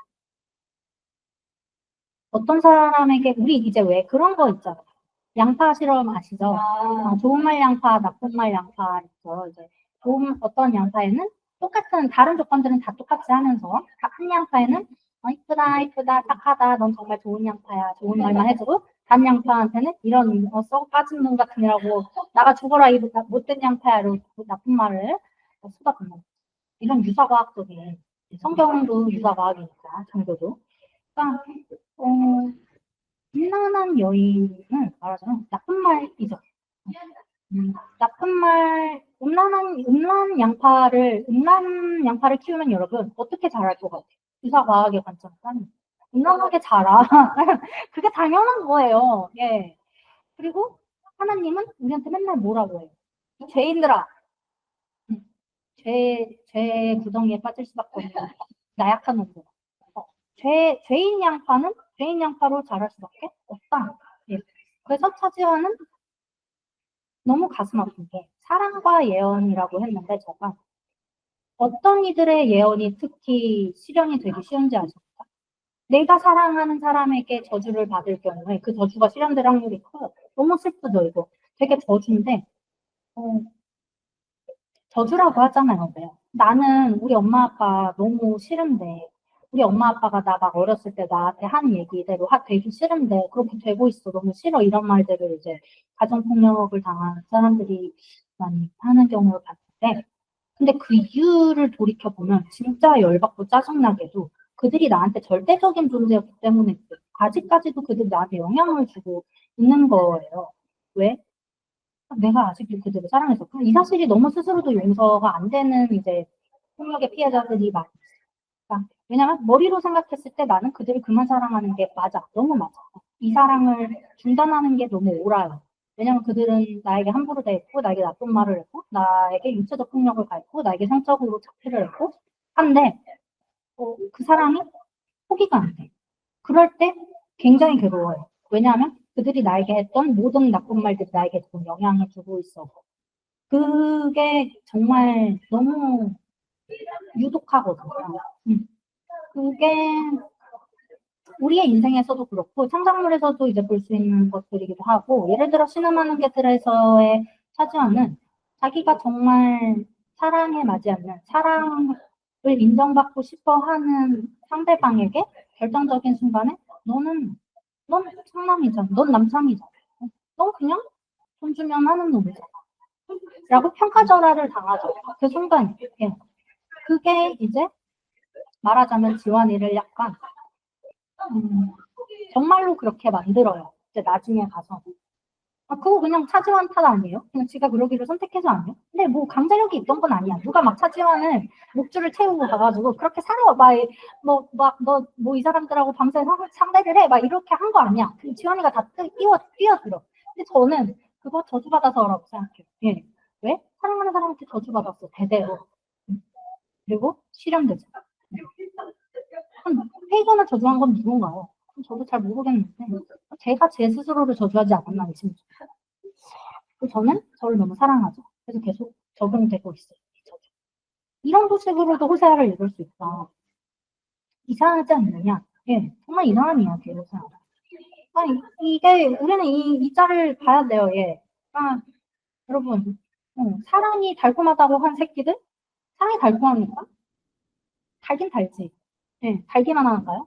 어떤 사람에게 우리 이제 왜 그런 거 있잖아요. 양파 실험 아시죠? 좋은 말 양파, 나쁜 말 양파 있죠. 이제 어떤 양파에는 똑같은 다른 조건들은 다 똑같이 하면서 한 양파에는 이쁘다, 이쁘다, 착하다, 넌 정말 좋은 양파야, 좋은 말만 해주고 다른 양파한테는 이런 썩 빠진 놈 같으니라고 나가 죽어라 이 못된 양파야로 나쁜 말을 쏟아붓는 이런 유사과학적인 성경도 유사과학이니까 종교도 그러니까 음란한 여인은 말하자면 나쁜 말이죠. 나쁜 말, 음란 양파를 키우면 여러분, 어떻게 자랄 것 같아요? 유사과학의 관점에서. 음란하게 자라. 그게 당연한 거예요. 예. 그리고 하나님은 우리한테 맨날 뭐라고 해요? 이 죄인들아. 죄 구덩이에 빠질 수밖에 없는 나약한 놈들. 죄인 양파로 자랄 수밖에 없다. 예. 그래서 차지와는 너무 가슴 아픈 게 사랑과 예언이라고 했는데 제가 어떤 이들의 예언이 특히 실현이 되기 쉬운지 아십니까? 내가 사랑하는 사람에게 저주를 받을 경우에 그 저주가 실현될 확률이 커요. 너무 슬프죠, 이거. 되게 저주인데, 저주라고 하잖아요. 네. 나는 우리 엄마 아빠 너무 싫은데, 우리 엄마 아빠가 나 막 어렸을 때 나한테 한 얘기대로 되기 싫은데, 그렇게 되고 있어. 너무 싫어. 이런 말들을 이제 가정폭력을 당한 사람들이 많이 하는 경우를 봤는데, 근데 그 이유를 돌이켜보면 진짜 열받고 짜증나게도 그들이 나한테 절대적인 존재였기 때문에 아직까지도 그들이 나한테 영향을 주고 있는 거예요. 왜? 내가 아직도 그들을 사랑해서. 이 사실이 너무 스스로도 용서가 안 되는 이제 폭력의 피해자들이 많이 있으니까. 왜냐면 머리로 생각했을 때 나는 그들을 그만 사랑하는 게 맞아. 너무 맞아. 이 사랑을 중단하는 게 너무 옳아요. 왜냐면 그들은 나에게 함부로 대했고, 나에게 나쁜 말을 했고, 나에게 육체적 폭력을 가했고, 나에게 성적으로 자폐를 했고, 한데, 그 사랑이 포기가 안 돼. 그럴 때 굉장히 괴로워요. 왜냐하면 그들이 나에게 했던 모든 나쁜 말들이 나에게 조금 영향을 주고 있어. 그게 정말 너무 유독하거든요. 그게 우리의 인생에서도 그렇고 창작물에서도 이제 볼 수 있는 것들이기도 하고 예를 들어 신음하는 개들에서의 차지하는 자기가 정말 사랑에 맞지 않는 사랑을 인정받고 싶어 하는 상대방에게 결정적인 순간에 넌 상남이잖아. 넌 남창이잖아. 넌 그냥 돈 주면 하는 놈이잖아. 라고 평가절하를 당하죠. 그 순간. 예. 그게 이제 말하자면 지원이를 약간 정말로 그렇게 만들어요. 이제 나중에 가서. 그거 그냥 차지원 탓 아니에요? 그냥 지가 그러기를 선택해서 아니에요? 근데 뭐 강제력이 있던 건 아니야. 누가 막 차지원을 목줄을 채우고 가가지고 그렇게 살아. 너 뭐 이 사람들하고 밤새 상대를 해. 막 이렇게 한 거 아니야. 그 지원이가 다 뛰어들어. 근데 저는 그거 저주받아서라고 생각해요. 예. 왜? 사랑하는 사람한테 저주받았어. 대대로. 그리고 실현되죠. 페이거나 저주한 건 누군가요? 저도 잘 모르겠는데 제가 제 스스로를 저주하지 않았나 의심. 저는 저를 너무 사랑하죠. 그래서 계속 적용되고 있어요. 이런 식으로도 호세아를 읽을 수 있다. 이상하지 않느냐? 예, 정말 이상한 이야기예요, 호세아. 이게 우리는 이 짤을 봐야 돼요. 예. 여러분, 사랑이 달콤하다고 한 새끼들 사랑이 달콤합니까? 달긴 달지. 예, 달기만 하는가요?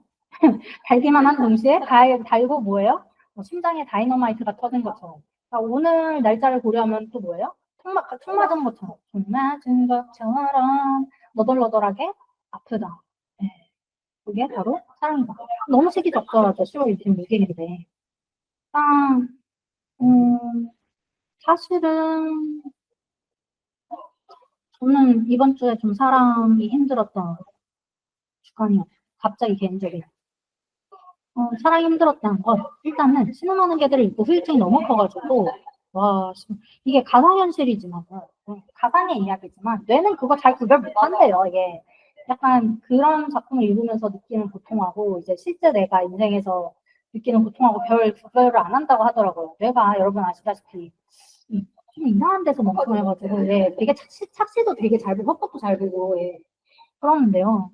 달기만 한 동시에 달고 뭐예요? 심장에 다이너마이트가 터진 것처럼. 오늘 날짜를 고려하면 또 뭐예요? 총 맞은 것처럼, 총 맞은 것처럼 너덜너덜하게 아프다. 네. 그게 바로 사랑이다. 너무 시기적절하죠. 10월 26일인데. 아, 음, 사실은 저는 이번 주에 좀 사랑이 힘들었던 주간이었어요. 갑자기 개인적인. 사랑이 힘들었다는 건 일단은 신음하는 개들을 입고 후유증이 너무 커가지고 와 이게 가상현실이지만 가상의 이야기지만 뇌는 그거 잘 구별 못한대요. 이게 약간 그런 작품을 읽으면서 느끼는 고통하고 이제 실제 내가 인생에서 느끼는 고통하고 별 구별을 안 한다고 하더라고요. 뇌가 여러분 아시다시피 좀 이상한 데서 멍청해가지고 예, 되게 착시도 되게 잘 보고 협곡도 잘 보고 예, 그러는데요.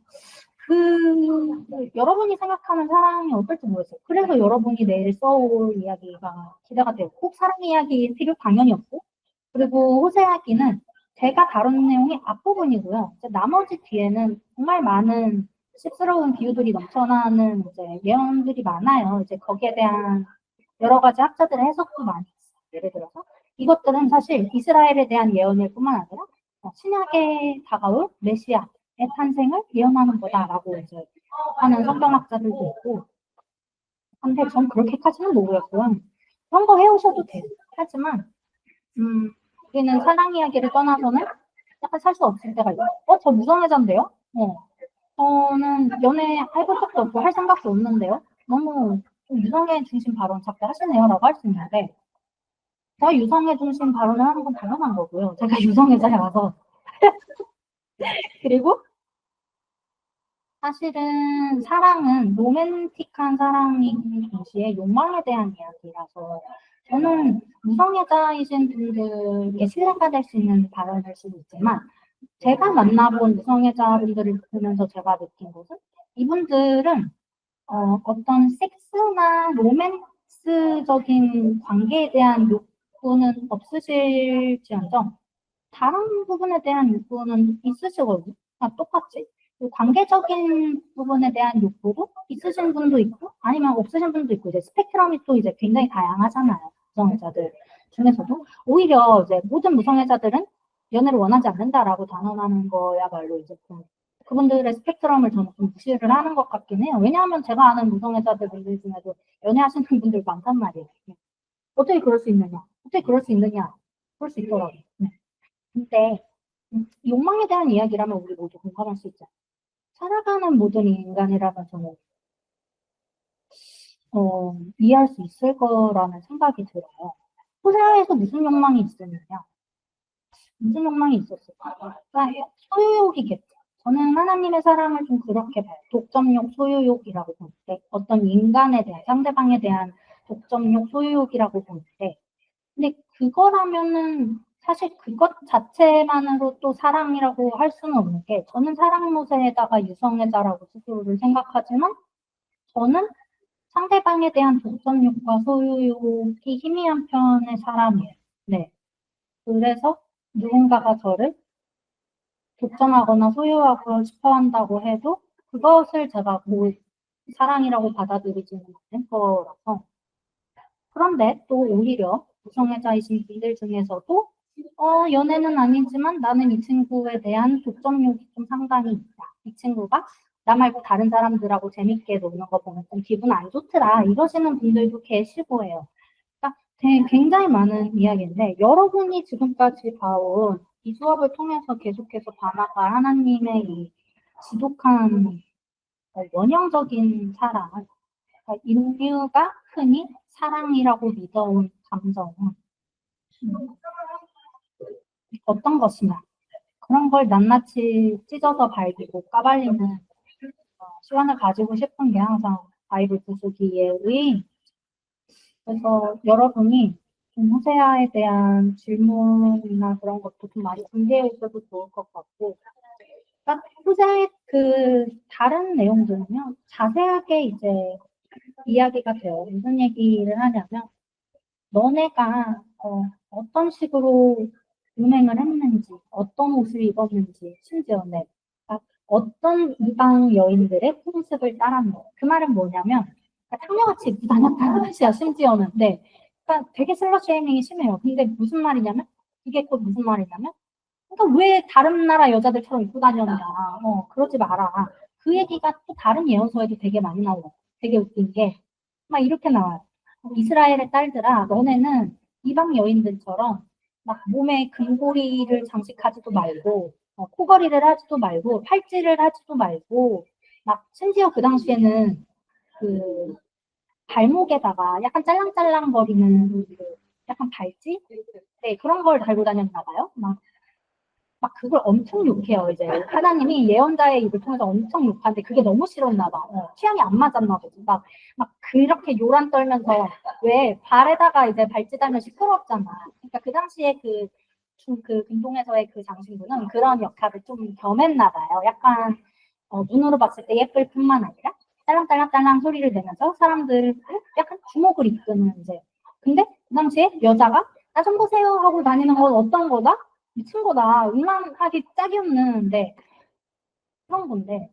여러분이 생각하는 사랑이 어떨지 모르겠어요. 그래서 여러분이 내일 써올 이야기가 기대가 돼요. 꼭 사랑 이야기일 필요 당연히 없고, 그리고 호세아기는 제가 다룬 내용이 앞부분이고요. 이제 나머지 뒤에는 정말 많은 씁스러운 비유들이 넘쳐나는 이제 예언들이 많아요. 이제 거기에 대한 여러 가지 학자들의 해석도 많이 있어요. 예를 들어서 이것들은 사실 이스라엘에 대한 예언일 뿐만 아니라 신약에 다가올 메시아의 탄생을 예언하는 거다라고 이제 하는 성경학자들도 있고, 근데 전 그렇게까지는 모르겠고요. 그런 거 해오셔도 돼요. 하지만 우리는 사랑 이야기를 떠나서는 약간 살 수 없을 때가 있어요. 저 무성애자인데요? 저는 연애 해본 적도 없고 할 생각도 없는데요. 너무 유성애 중심 발언 자꾸 하시네요 라고 할 수 있는데, 제가 유성애 중심 발언을 하는 건 당연한 거고요. 제가 유성애자라서. 그리고 사실은 사랑은 로맨틱한 사랑인 동시에 욕망에 대한 이야기라서 저는 무성애자이신 분들께 신뢰가 될 수 있는 발언일 수도 있지만 제가 만나본 무성애자분들을 보면서 제가 느낀 것은 이분들은 어떤 섹스나 로맨스적인 관계에 대한 욕구는 없으실지언정 다른 부분에 대한 욕구는 있으시거든요. 똑같이. 관계적인 부분에 대한 욕구도 있으신 분도 있고 아니면 없으신 분도 있고 이제 스펙트럼이 또 이제 굉장히 다양하잖아요. 무성애자들 중에서도 오히려 이제 모든 무성애자들은 연애를 원하지 않는다라고 단언하는 거야말로 이제 좀 그분들의 스펙트럼을 저는 좀 무시를 하는 것 같긴 해요. 왜냐하면 제가 아는 무성애자들 분들 중에도 연애하시는 분들 많단 말이에요. 어떻게 그럴 수 있느냐? 어떻게 그럴 수 있느냐? 그럴 수 있더라고요. 네. 근데 욕망에 대한 이야기라면 우리 모두 공감할 수 있죠. 살아가는 모든 인간이라면 저는 이해할 수 있을 거라는 생각이 들어요. 호세아에서 무슨 욕망이 있었느냐? 무슨 욕망이 있었을까? 그러니까 소유욕이겠죠. 저는 하나님의 사랑을 좀 그렇게 봐요. 독점욕, 소유욕이라고 보는데 어떤 인간에 대한, 상대방에 대한 독점욕, 소유욕이라고 보는데 근데 그거라면은 사실 그것 자체만으로 또 사랑이라고 할 수는 없는 게 저는 사랑모세에다가 유성애자라고 스스로를 생각하지만 저는 상대방에 대한 독점욕과 소유욕이 희미한 편의 사람이에요. 네. 그래서 누군가가 저를 독점하거나 소유하고 싶어 한다고 해도 그것을 제가 사랑이라고 받아들이지는 않는 거라서 그런데 또 오히려 무성애자이신 분들 중에서도 연애는 아니지만 나는 이 친구에 대한 독점욕이 좀 상당히 있다. 이 친구가 나 말고 다른 사람들하고 재밌게 노는 거 보면 좀 기분 안 좋더라. 이러시는 분들도 계시고 해요. 그러니까 굉장히 많은 이야기인데 여러분이 지금까지 봐온 이 수업을 통해서 계속해서 담아갈 하나님의 이 지독한 원형적인 사랑, 그러니까 인류가 흔히 사랑이라고 믿어온 감정은 어떤 것이냐. 그런 걸 낱낱이 찢어서 밝히고 까발리는 시간을 가지고 싶은 게 항상 바이블 부수기의 의의입니다. 그래서 여러분이 좀 호세아에 대한 질문이나 그런 것도 좀 많이 준비해 있어도 좋을 것 같고, 그러니까 호세아의 그 다른 내용들은요, 자세하게 이제 이야기가 돼요. 무슨 얘기를 하냐면, 너네가 어떤 식으로 운행을 했는지, 어떤 옷을 입었는지, 심지어 어떤 이방 여인들의 풍습을 따랐는지. 그 말은 뭐냐면, 그러니까 창녀같이 입고 다녔다는 뜻이야, 심지어는. 네. 그러니까 되게 슬러 쉐이밍이 심해요. 근데 무슨 말이냐면, 이게 곧 무슨 말이냐면, 그러니까 왜 다른 나라 여자들처럼 입고 다녔냐. 그러지 마라. 그 얘기가 또 다른 예언서에도 되게 많이 나와요. 되게 웃긴 게, 막 이렇게 나와요. 이스라엘의 딸들아, 너네는 이방 여인들처럼 막 몸에 금고리를 장식하지도 말고, 코걸이를 하지도 말고, 팔찌를 하지도 말고, 막 심지어 그 당시에는 그 발목에다가 약간 짤랑짤랑거리는 그 약간 발찌? 네, 그런 걸 달고 다녔나 봐요. 막 그걸 엄청 욕해요, 이제. 하나님이 예언자의 입을 통해서 엄청 욕하는데 그게 너무 싫었나 봐. 취향이 안 맞았나 보지. 막 그렇게 요란 떨면서 왜 발에다가 이제 발찌 달면 시끄럽잖아. 그러니까 그 당시에 그 근동에서의 그 장신구는 그런 역할을 좀 겸했나 봐요. 약간 눈으로 봤을 때 예쁠 뿐만 아니라 딸랑딸랑딸랑 소리를 내면서 사람들을 약간 주목을 이끄는 이제. 근데 그 당시에 여자가 나 좀 보세요 하고 다니는 건 어떤 거다? 미친 거다. 음란하기 짝이 없는데 그런 건데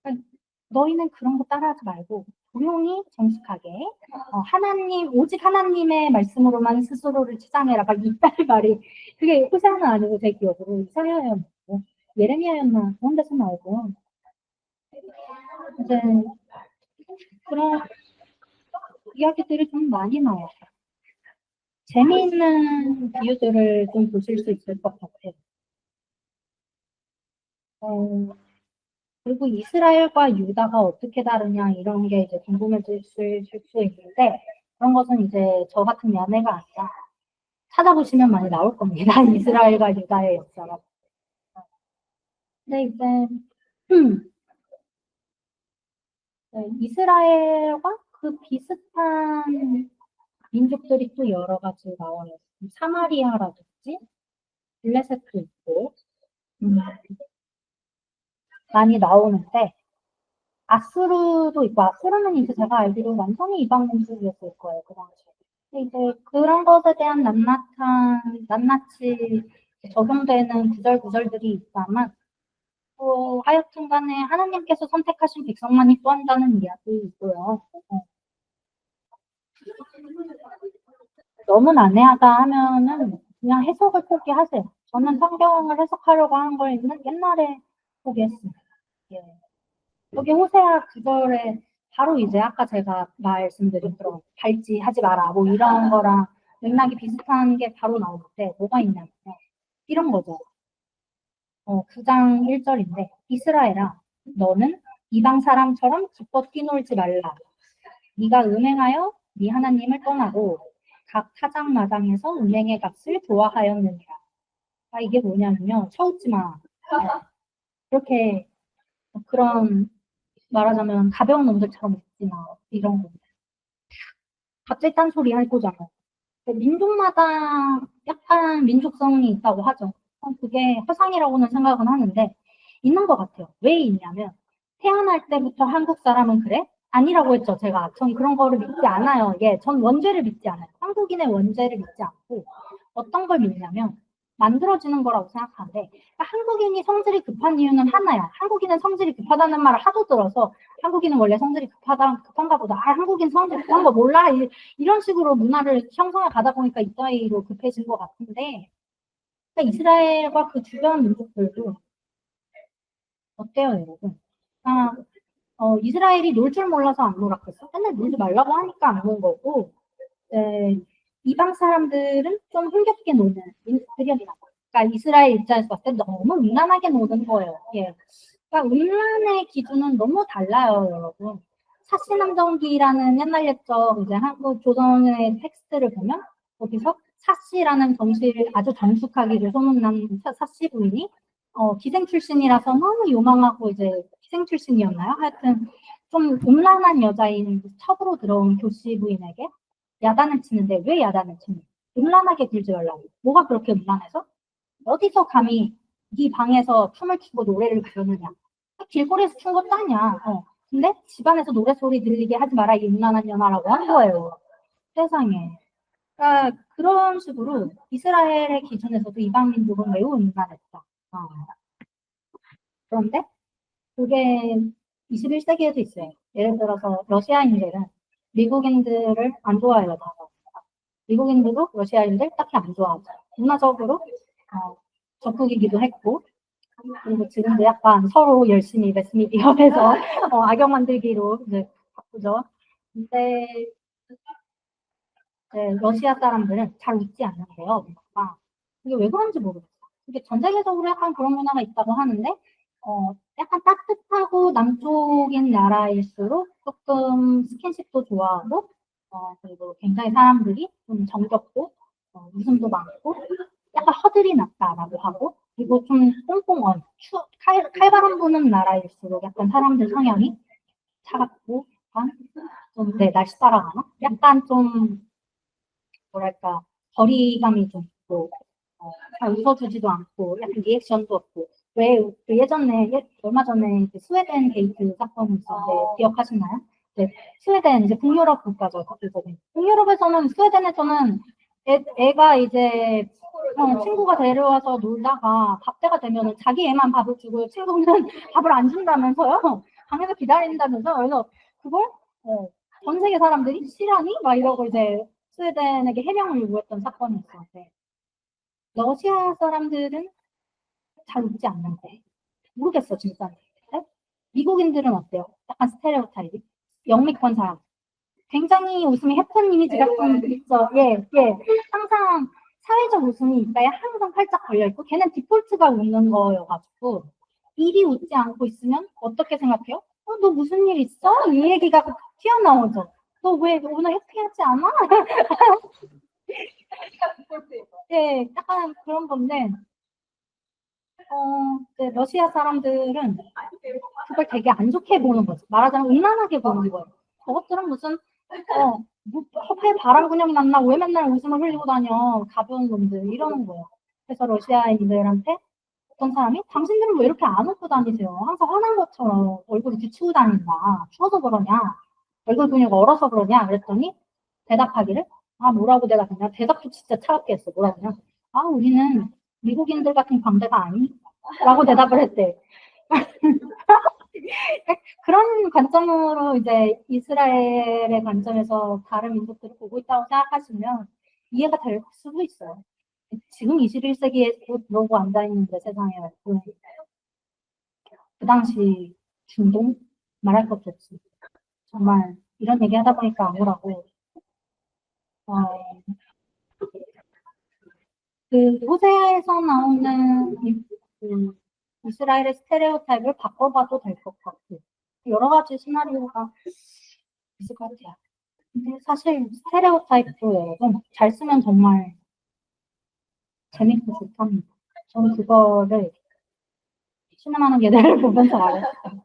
그러니까 너희는 그런 거 따라하지 말고 조용히 정직하게 하나님 오직 하나님의 말씀으로만 스스로를 치장해라. 막 이딸 말이 그게 호세아는 아니고 제 기억으로 이사야였고 예레미야였나 그런 데서 나오고 이제 그런 이야기들이 좀 많이 나와요. 재미있는 비유들을 좀 보실 수 있을 것 같아요. 그리고 이스라엘과 유다가 어떻게 다르냐 이런 게 이제 궁금해질 수 있는데 그런 것은 이제 저 같은 연애가 아니라 찾아보시면 많이 나올 겁니다. 이스라엘과 유다의 역사가. 근데 이제 네, 이스라엘과 그 비슷한 민족들이 또 여러 가지 나와요. 사마리아라든지 블레셋도 있고 많이 나오는데 아수르도 있고 아수르는 이제 제가 알기로 완전히 이방 민족이었을 거예요. 그 당시에. 근데 이제 그런 것에 대한 낱낱이 적용되는 구절구절들이 있다만 하여튼 간에 하나님께서 선택하신 백성만이 또 한다는 이야기이고요. 너무 난해하다 하면은 그냥 해석을 포기하세요. 저는 성경을 해석하려고 한 걸 옛날에 포기했어요. 예. 여기 호세아 9절에 바로 이제 아까 제가 말씀드린 그런 발찌하지 마라 뭐 이런 거랑 맥락이 비슷한 게 바로 나오는데 뭐가 있냐면 이런 거죠. 9장 1절인데 이스라엘아 너는 이방 사람처럼 기뻐 뛰놀지 말라. 네가 음행하여 네 하나님을 떠나고 각 타작마당에서 음행의 값을 좋아하였느니라. 이게 뭐냐면요. 쳐웃지 마. 그렇게 그런 말하자면 가벼운 놈들처럼 있지 마. 이런 거. 갑자기 딴소리 할 거잖아. 민족마다 약간 민족성이 있다고 하죠. 그게 허상이라고는 생각은 하는데 있는 것 같아요. 왜 있냐면 태어날 때부터 한국 사람은 그래? 아니라고 했죠, 제가. 전 그런 거를 믿지 않아요. 예, 전 원죄를 믿지 않아요. 한국인의 원죄를 믿지 않고 어떤 걸 믿냐면 만들어지는 거라고 생각하는데 그러니까 한국인이 성질이 급한 이유는 하나야. 한국인은 성질이 급하다는 말을 하도 들어서 한국인은 원래 성질이 급한가 보다. 한국인 성질 급한 거 몰라? 이런 식으로 문화를 형성해 가다 보니까 이따위로 급해진 것 같은데 그러니까 이스라엘과 그 주변 민족들도 어때요, 여러분? 아, 이스라엘이 놀 줄 몰라서 안 놀았겠어? 맨날 놀지 말라고 하니까 안 논 거고 네, 이방 사람들은 좀 흥겹게 노는 민족들이었나 봐요. 그러니까 이스라엘 입장에서 봤을 때 너무 음란하게 노는 거예요. 예. 그러니까 음란의 기준은 너무 달라요, 여러분. 사시남정기라는 옛날 옛적 이제 한국 조선의 텍스트를 보면 거기서 사씨라는 정씨를 아주 정숙하기를 소문난 사씨 부인이 기생 출신이라서 너무 요망하고 이제 기생 출신이었나요? 하여튼 좀 음란한 여자인 첩으로 들어온 교씨 부인에게 야단을 치는데 왜 야단을 치는? 음란하게 굴지 말라고. 뭐가 그렇게 음란해서? 어디서 감히 네 방에서 춤을 추고 노래를 부르느냐? 길거리에서 춘 것도 아니야. 근데 집안에서 노래 소리 들리게 하지 마라 이 음란한 년아라고 한 거예요. 세상에. 그러니까 그런 식으로 이스라엘의 기준에서도 이방 민족은 매우 음란했다. 그런데 그게 21세기에도 있어요. 예를 들어서 러시아인들은 미국인들을 안 좋아해요. 미국인들도 러시아인들 딱히 안 좋아하죠. 문화적으로 적국이기도 했고, 그리고 지금도 약간 서로 열심히 매스미디어에서 악역 만들기로 이제 바꾸죠. 근데 러시아 사람들은 잘 웃지 않는데요, 문화가. 이게 왜 그런지 모르겠어요. 이게 전 세계적으로 약간 그런 문화가 있다고 하는데, 약간 따뜻하고 남쪽인 나라일수록 조금 스킨십도 좋아하고, 그리고 굉장히 사람들이 좀 정겹고, 웃음도 많고, 약간 허들이 낮다라고 하고, 그리고 좀 꽁꽁언, 칼바람 부는 나라일수록 약간 사람들 성향이 차갑고, 약간 좀, 네, 날씨 따라가나? 약간 좀, 뭐랄까, 거리감이 좀 있고, 잘 웃어주지도 않고, 약간 리액션도 없고, 그 예전에, 얼마 전에 그 스웨덴 게이트 사건이 있었는데, 기억하시나요? 네, 스웨덴, 이제 북유럽 국가죠, 거기서는. 북유럽에서는, 스웨덴에서는 애가 이제, 친구가 데려와서 놀다가 밥때가 되면은 자기 애만 밥을 주고 친구는 밥을 안 준다면서요? 방에서 기다린다면서? 그래서 그걸, 전 세계 사람들이 실화니? 막 이러고 이제 스웨덴에게 해명을 요구했던 사건이 있었는데, 러시아 사람들은 잘 웃지 않는데, 모르겠어, 진짜. 네? 미국인들은 어때요? 약간 스테레오타입이? 영미권 사람. 굉장히 웃음이 해픈 이미지가 좀 있죠. 예, 예. 항상 사회적 웃음이 있다에 항상 팔짝 걸려있고, 걔는 디폴트가 웃는 거여가지고, 일이 웃지 않고 있으면 어떻게 생각해요? 너 무슨 일 있어? 이 얘기가 튀어나오죠. 너 왜 오늘 해피하지 않아? 네, 약간 그런 건데, 러시아 사람들은 그걸 되게 안 좋게 보는 거죠. 말하자면 음란하게 보는 거예요. 저것들은 무슨, 허파에 바람 근육이 났나? 왜 맨날 웃음을 흘리고 다녀? 가벼운 놈들. 이러는 거예요. 그래서 러시아인들한테 어떤 사람이 당신들은 왜 이렇게 안 웃고 다니세요? 항상 화난 것처럼 얼굴이 비추고 다닌다. 추워서 그러냐? 얼굴 근육 얼어서 그러냐? 그랬더니 대답하기를, 뭐라고 내가 그냥 대답도 진짜 차갑게 했어. 뭐라고 그냥, 우리는 미국인들 같은 광대가 아니? 라고 대답을 했대. 그런 관점으로 이제 이스라엘의 관점에서 다른 민족들을 보고 있다고 생각하시면 이해가 될 수도 있어요. 지금 21세기에 그러고 앉아있는데 세상에 그 당시 중동 말할 것도 없이 정말 이런 얘기 하다 보니까 아무라고 어, 그 호세아에서 나오는 그 이스라엘의 스테레오타입을 바꿔봐도 될 것 같고 여러 가지 시나리오가 있을 것 같아요. 근데 사실 스테레오타입도 여러분 잘 쓰면 정말 재밌고 좋답니다. 저는 그거를 실험하는 게들을 보면서 알았어요.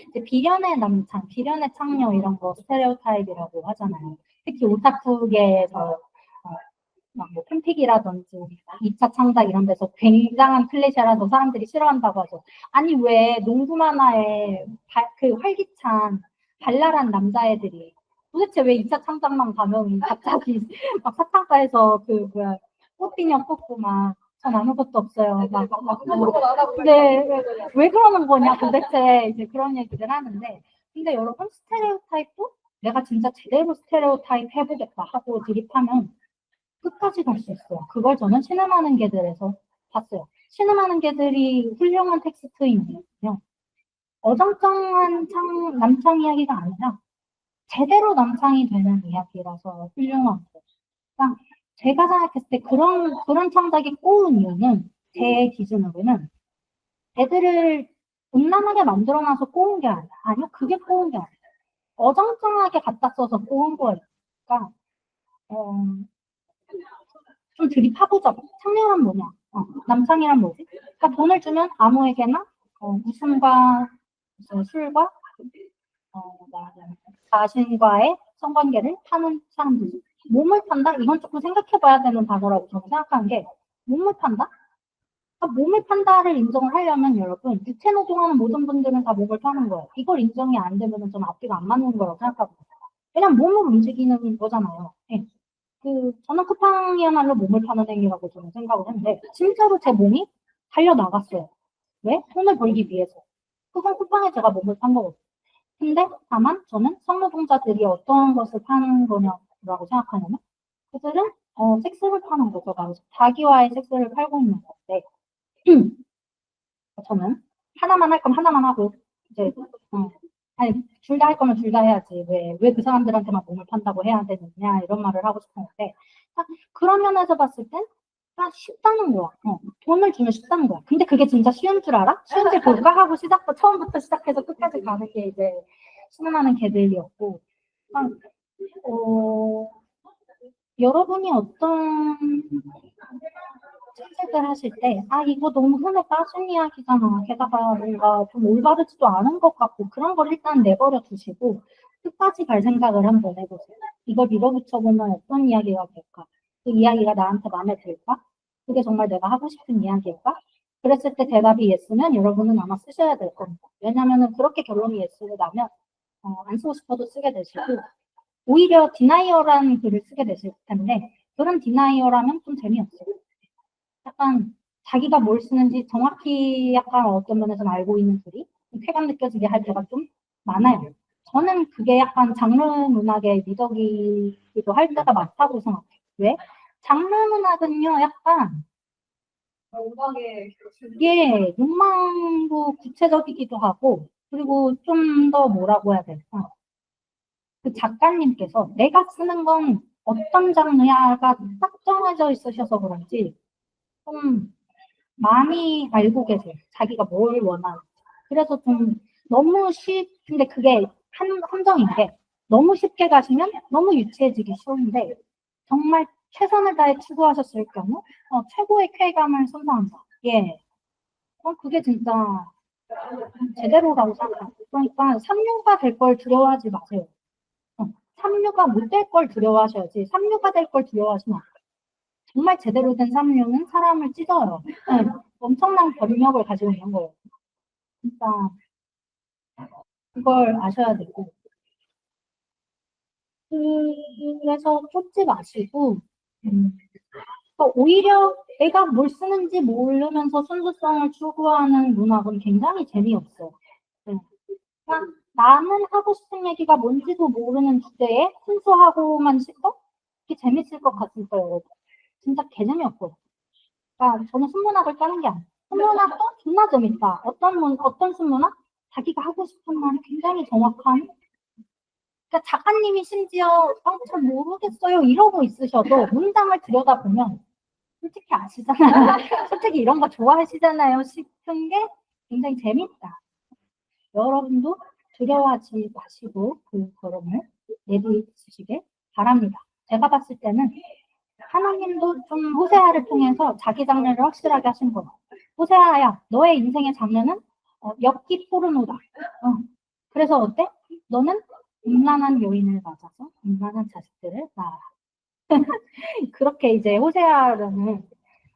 이제 비련의 남창, 비련의 창녀 이런 거 스테레오타입이라고 하잖아요. 특히 오타쿠계에서 막뭐 팬픽이라든지 2차 창작 이런 데서 굉장한 클리셰라서 사람들이 싫어한다고 하죠. 아니 왜 농구 만화에 그 활기찬 발랄한 남자애들이 도대체 왜 2차 창작만 가면 갑자기 막 사창가에서 그 뭐야 꽃비녀 뽑고 막 전 아무것도 없어요. 근데 왜 그러는 거냐 도대체 이제 그런 얘기를 하는데 근데 여러분 스테레오타입도 내가 진짜 제대로 스테레오타입 해보겠다 하고 드립하면 끝까지 갈 수 있어요. 그걸 저는 신음하는 개들에서 봤어요. 신음하는 개들이 훌륭한 텍스트인 이유는요. 어정쩡한 남창 이야기가 아니라 제대로 남창이 되는 이야기라서 훌륭한 거예요. 그러니까 제가 생각했을 때 그런 창작이 꼬운 이유는 제 기준으로는 애들을 음란하게 만들어놔서 꼬운 게 아니야. 아니요, 그게 꼬운 게 아니야. 어정쩡하게 갖다 써서 꼬운 거예요. 그러니까 좀 드립해보자. 창녀란 뭐냐? 남창이란 뭐지? 그러니까 돈을 주면 아무에게나 웃음과 술과 자신과의 성관계를 파는 사람들이 몸을 판다? 이건 조금 생각해봐야 되는 단어라고 저는 생각하는 게 몸을 판다? 그러니까 몸을 판다를 인정을 하려면 여러분 육체 노동하는 모든 분들은 다 몸을 파는 거예요. 이걸 인정이 안 되면 좀 앞뒤가 안 맞는 거라고 생각하거든요. 왜냐면 몸으로 움직이는 거잖아요. 네. 저는 쿠팡이야말로 몸을 파는 행위라고 저는 생각을 했는데, 진짜로 제 몸이 달려나갔어요. 왜? 돈을 벌기 위해서. 그건 쿠팡에 제가 몸을 판 거거든요. 근데 다만 저는 성노동자들이 어떤 것을 파는 거냐고 생각하냐면, 그들은 섹스를 파는 거죠. 자기와의 섹스를 팔고 있는 건데 저는 하나만 할 거면 하나만 하고 이제 아니 둘 다 할 거면 둘 다 해야지 왜 그 사람들한테만 몸을 판다고 해야 되느냐 이런 말을 하고 싶었는데 그런 면에서 봤을 땐 쉽다는 거야. 돈을 주면 쉽다는 거야. 근데 그게 진짜 쉬운 줄 알아? 쉬운지 볼까 하고 처음부터 시작해서 끝까지 가는 게 이제 신음하는 개들이었고 여러분이 어떤 책을 하실 때, 이거 너무 흔해 빠진 이야기잖아. 게다가 뭔가 좀 올바르지도 않은 것 같고, 그런 걸 일단 내버려 두시고, 끝까지 갈 생각을 한번 해보세요. 이걸 밀어붙여보면 어떤 이야기가 될까? 그 이야기가 나한테 마음에 들까? 그게 정말 내가 하고 싶은 이야기일까? 그랬을 때 대답이 예스면 여러분은 아마 쓰셔야 될 겁니다. 왜냐면은 그렇게 결론이 예스로 나면, 안 쓰고 싶어도 쓰게 되시고, 오히려 디나이어라는 글을 쓰게 되실 텐데, 그런 디나이어라면 좀 재미없어요. 약간 자기가 뭘 쓰는지 정확히 약간 어떤 면에서 알고 있는 글이 쾌감 느껴지게 할 때가 좀 많아요. 저는 그게 약간 장르 문학의 미덕이기도 할 때가 많다고 생각해요. 왜? 장르 문학은요, 약간 이게 욕망도 구체적이기도 하고, 그리고 좀 더 뭐라고 해야 될까? 그 작가님께서 내가 쓰는 건 어떤 장르야가 딱 정해져 있으셔서 그런지 좀 많이 알고 계세요. 자기가 뭘 원하는지. 그래서 좀 너무 근데 그게 함정인 게 너무 쉽게 가시면 너무 유치해지기 쉬운데 정말 최선을 다해 추구하셨을 경우 최고의 쾌감을 선사한다. 예. 그게 진짜 제대로라고 생각해요. 그러니까 삼류가 될 걸 두려워하지 마세요. 삼류가 못 될 걸 두려워하셔야지 삼류가 될 걸 두려워하시면 안 돼요. 정말 제대로 된 삼류는 사람을 찢어요. 네, 엄청난 변력을 가지고 있는 거예요. 진짜 그걸 아셔야 되고. 그래서 쫓지 마시고, 그러니까 오히려 내가 뭘 쓰는지 모르면서 순수성을 추구하는 문학은 굉장히 재미없어요. 네. 그냥 나는 하고 싶은 얘기가 뭔지도 모르는 주제에 순수하고만 싶어? 그게 재밌을 것 같은데요, 여러분. 진짜 개념이 없고. 그러니까 저는 순문학을 까는 게 아니에요. 순문학도 존나 재밌다. 어떤 순문학? 자기가 하고 싶은 말이 굉장히 정확한. 그러니까 작가님이 심지어 잘 모르겠어요 이러고 있으셔도 문장을 들여다보면 솔직히 아시잖아요. 솔직히 이런 거 좋아하시잖아요 싶은 게 굉장히 재밌다. 여러분도 두려워하지 마시고 그 걸음을 내디쓰시길 바랍니다. 제가 봤을 때는 하나님도 좀 호세아를 통해서 자기 장르를 확실하게 하신 거예요. 호세아야, 너의 인생의 장르는 엽기 포르노다. 그래서 어때? 너는 음란한 여인을 맞아서 음란한 자식들을 낳아라. 그렇게 이제 호세아라는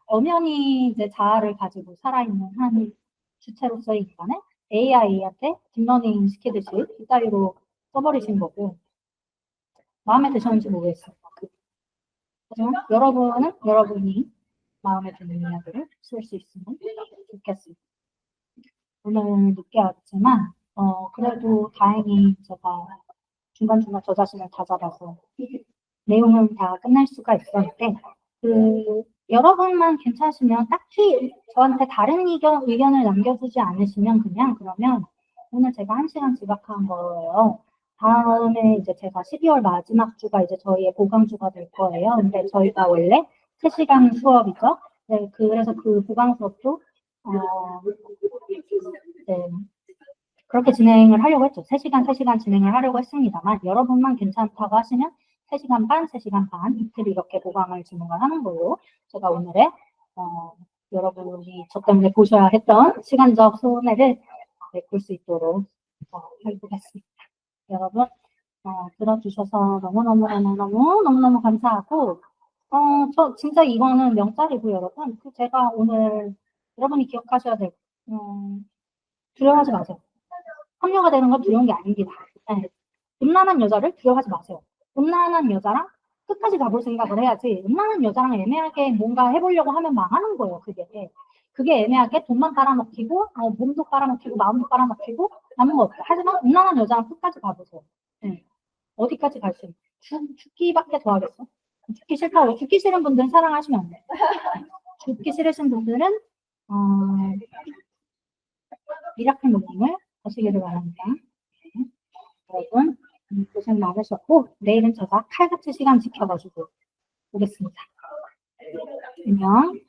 엄연히 이제 자아를 가지고 살아있는 한 주체로서의 인간을 AI한테 딥러닝 시키듯이 이따위로 써버리신 거고 마음에 드셨는지 모르겠어요. 하지만 여러분은 여러분이 마음에 드는 이야기를 쓸 수 있으면 좋겠습니다. 오늘 늦게 왔지만 그래도 다행히 제가 중간중간 저 자신을 다잡아서 내용은 다 끝낼 수가 있었는데 여러분만 괜찮으시면 딱히 저한테 다른 의견을 남겨주지 않으시면 그러면 오늘 제가 1시간 지각한 거예요. 다음에 이제 제가 12월 마지막 주가 이제 저희의 보강주가 될 거예요. 근데 저희가 원래 3시간 수업이죠. 네, 그래서 그 보강 수업도 네, 그렇게 진행을 하려고 했죠. 3시간, 3시간 진행을 하려고 했습니다만 여러분만 괜찮다고 하시면 3시간 반, 3시간 반 이틀 이렇게 보강을 진행을 하는 걸로 제가 오늘의 여러분이 저 때문에 보셔야 했던 시간적 손해를 메꿀 수 있도록 해보겠습니다. 여러분 들어주셔서 너무너무 감사하고 저 진짜 이거는 명찰이고 여러분 제가 오늘 여러분이 기억하셔야 될 두려워하지 마세요. 합류가 되는 건 두려운 게 아닙니다. 네. 음란한 여자를 두려워하지 마세요. 음란한 여자랑 끝까지 가볼 생각을 해야지 음란한 여자랑 애매하게 뭔가 해보려고 하면 망하는 거예요. 그게 애매하게 돈만 깔아먹히고 몸도 깔아먹히고 마음도 깔아먹히고 남은 거 없어요. 하지만 음란한 여자랑 끝까지 가보세요. 네. 어디까지 갈 수 있어요? 죽기밖에 더 하겠어? 죽기 싫다고, 죽기 싫은 분들은 사랑하시면 안 돼요. 죽기 싫으신 분들은, 미라클 모닝을 하시기를 바랍니다. 네. 여러분, 고생 많으셨고, 내일은 제가 칼같이 시간 지켜가지고 오겠습니다. 안녕.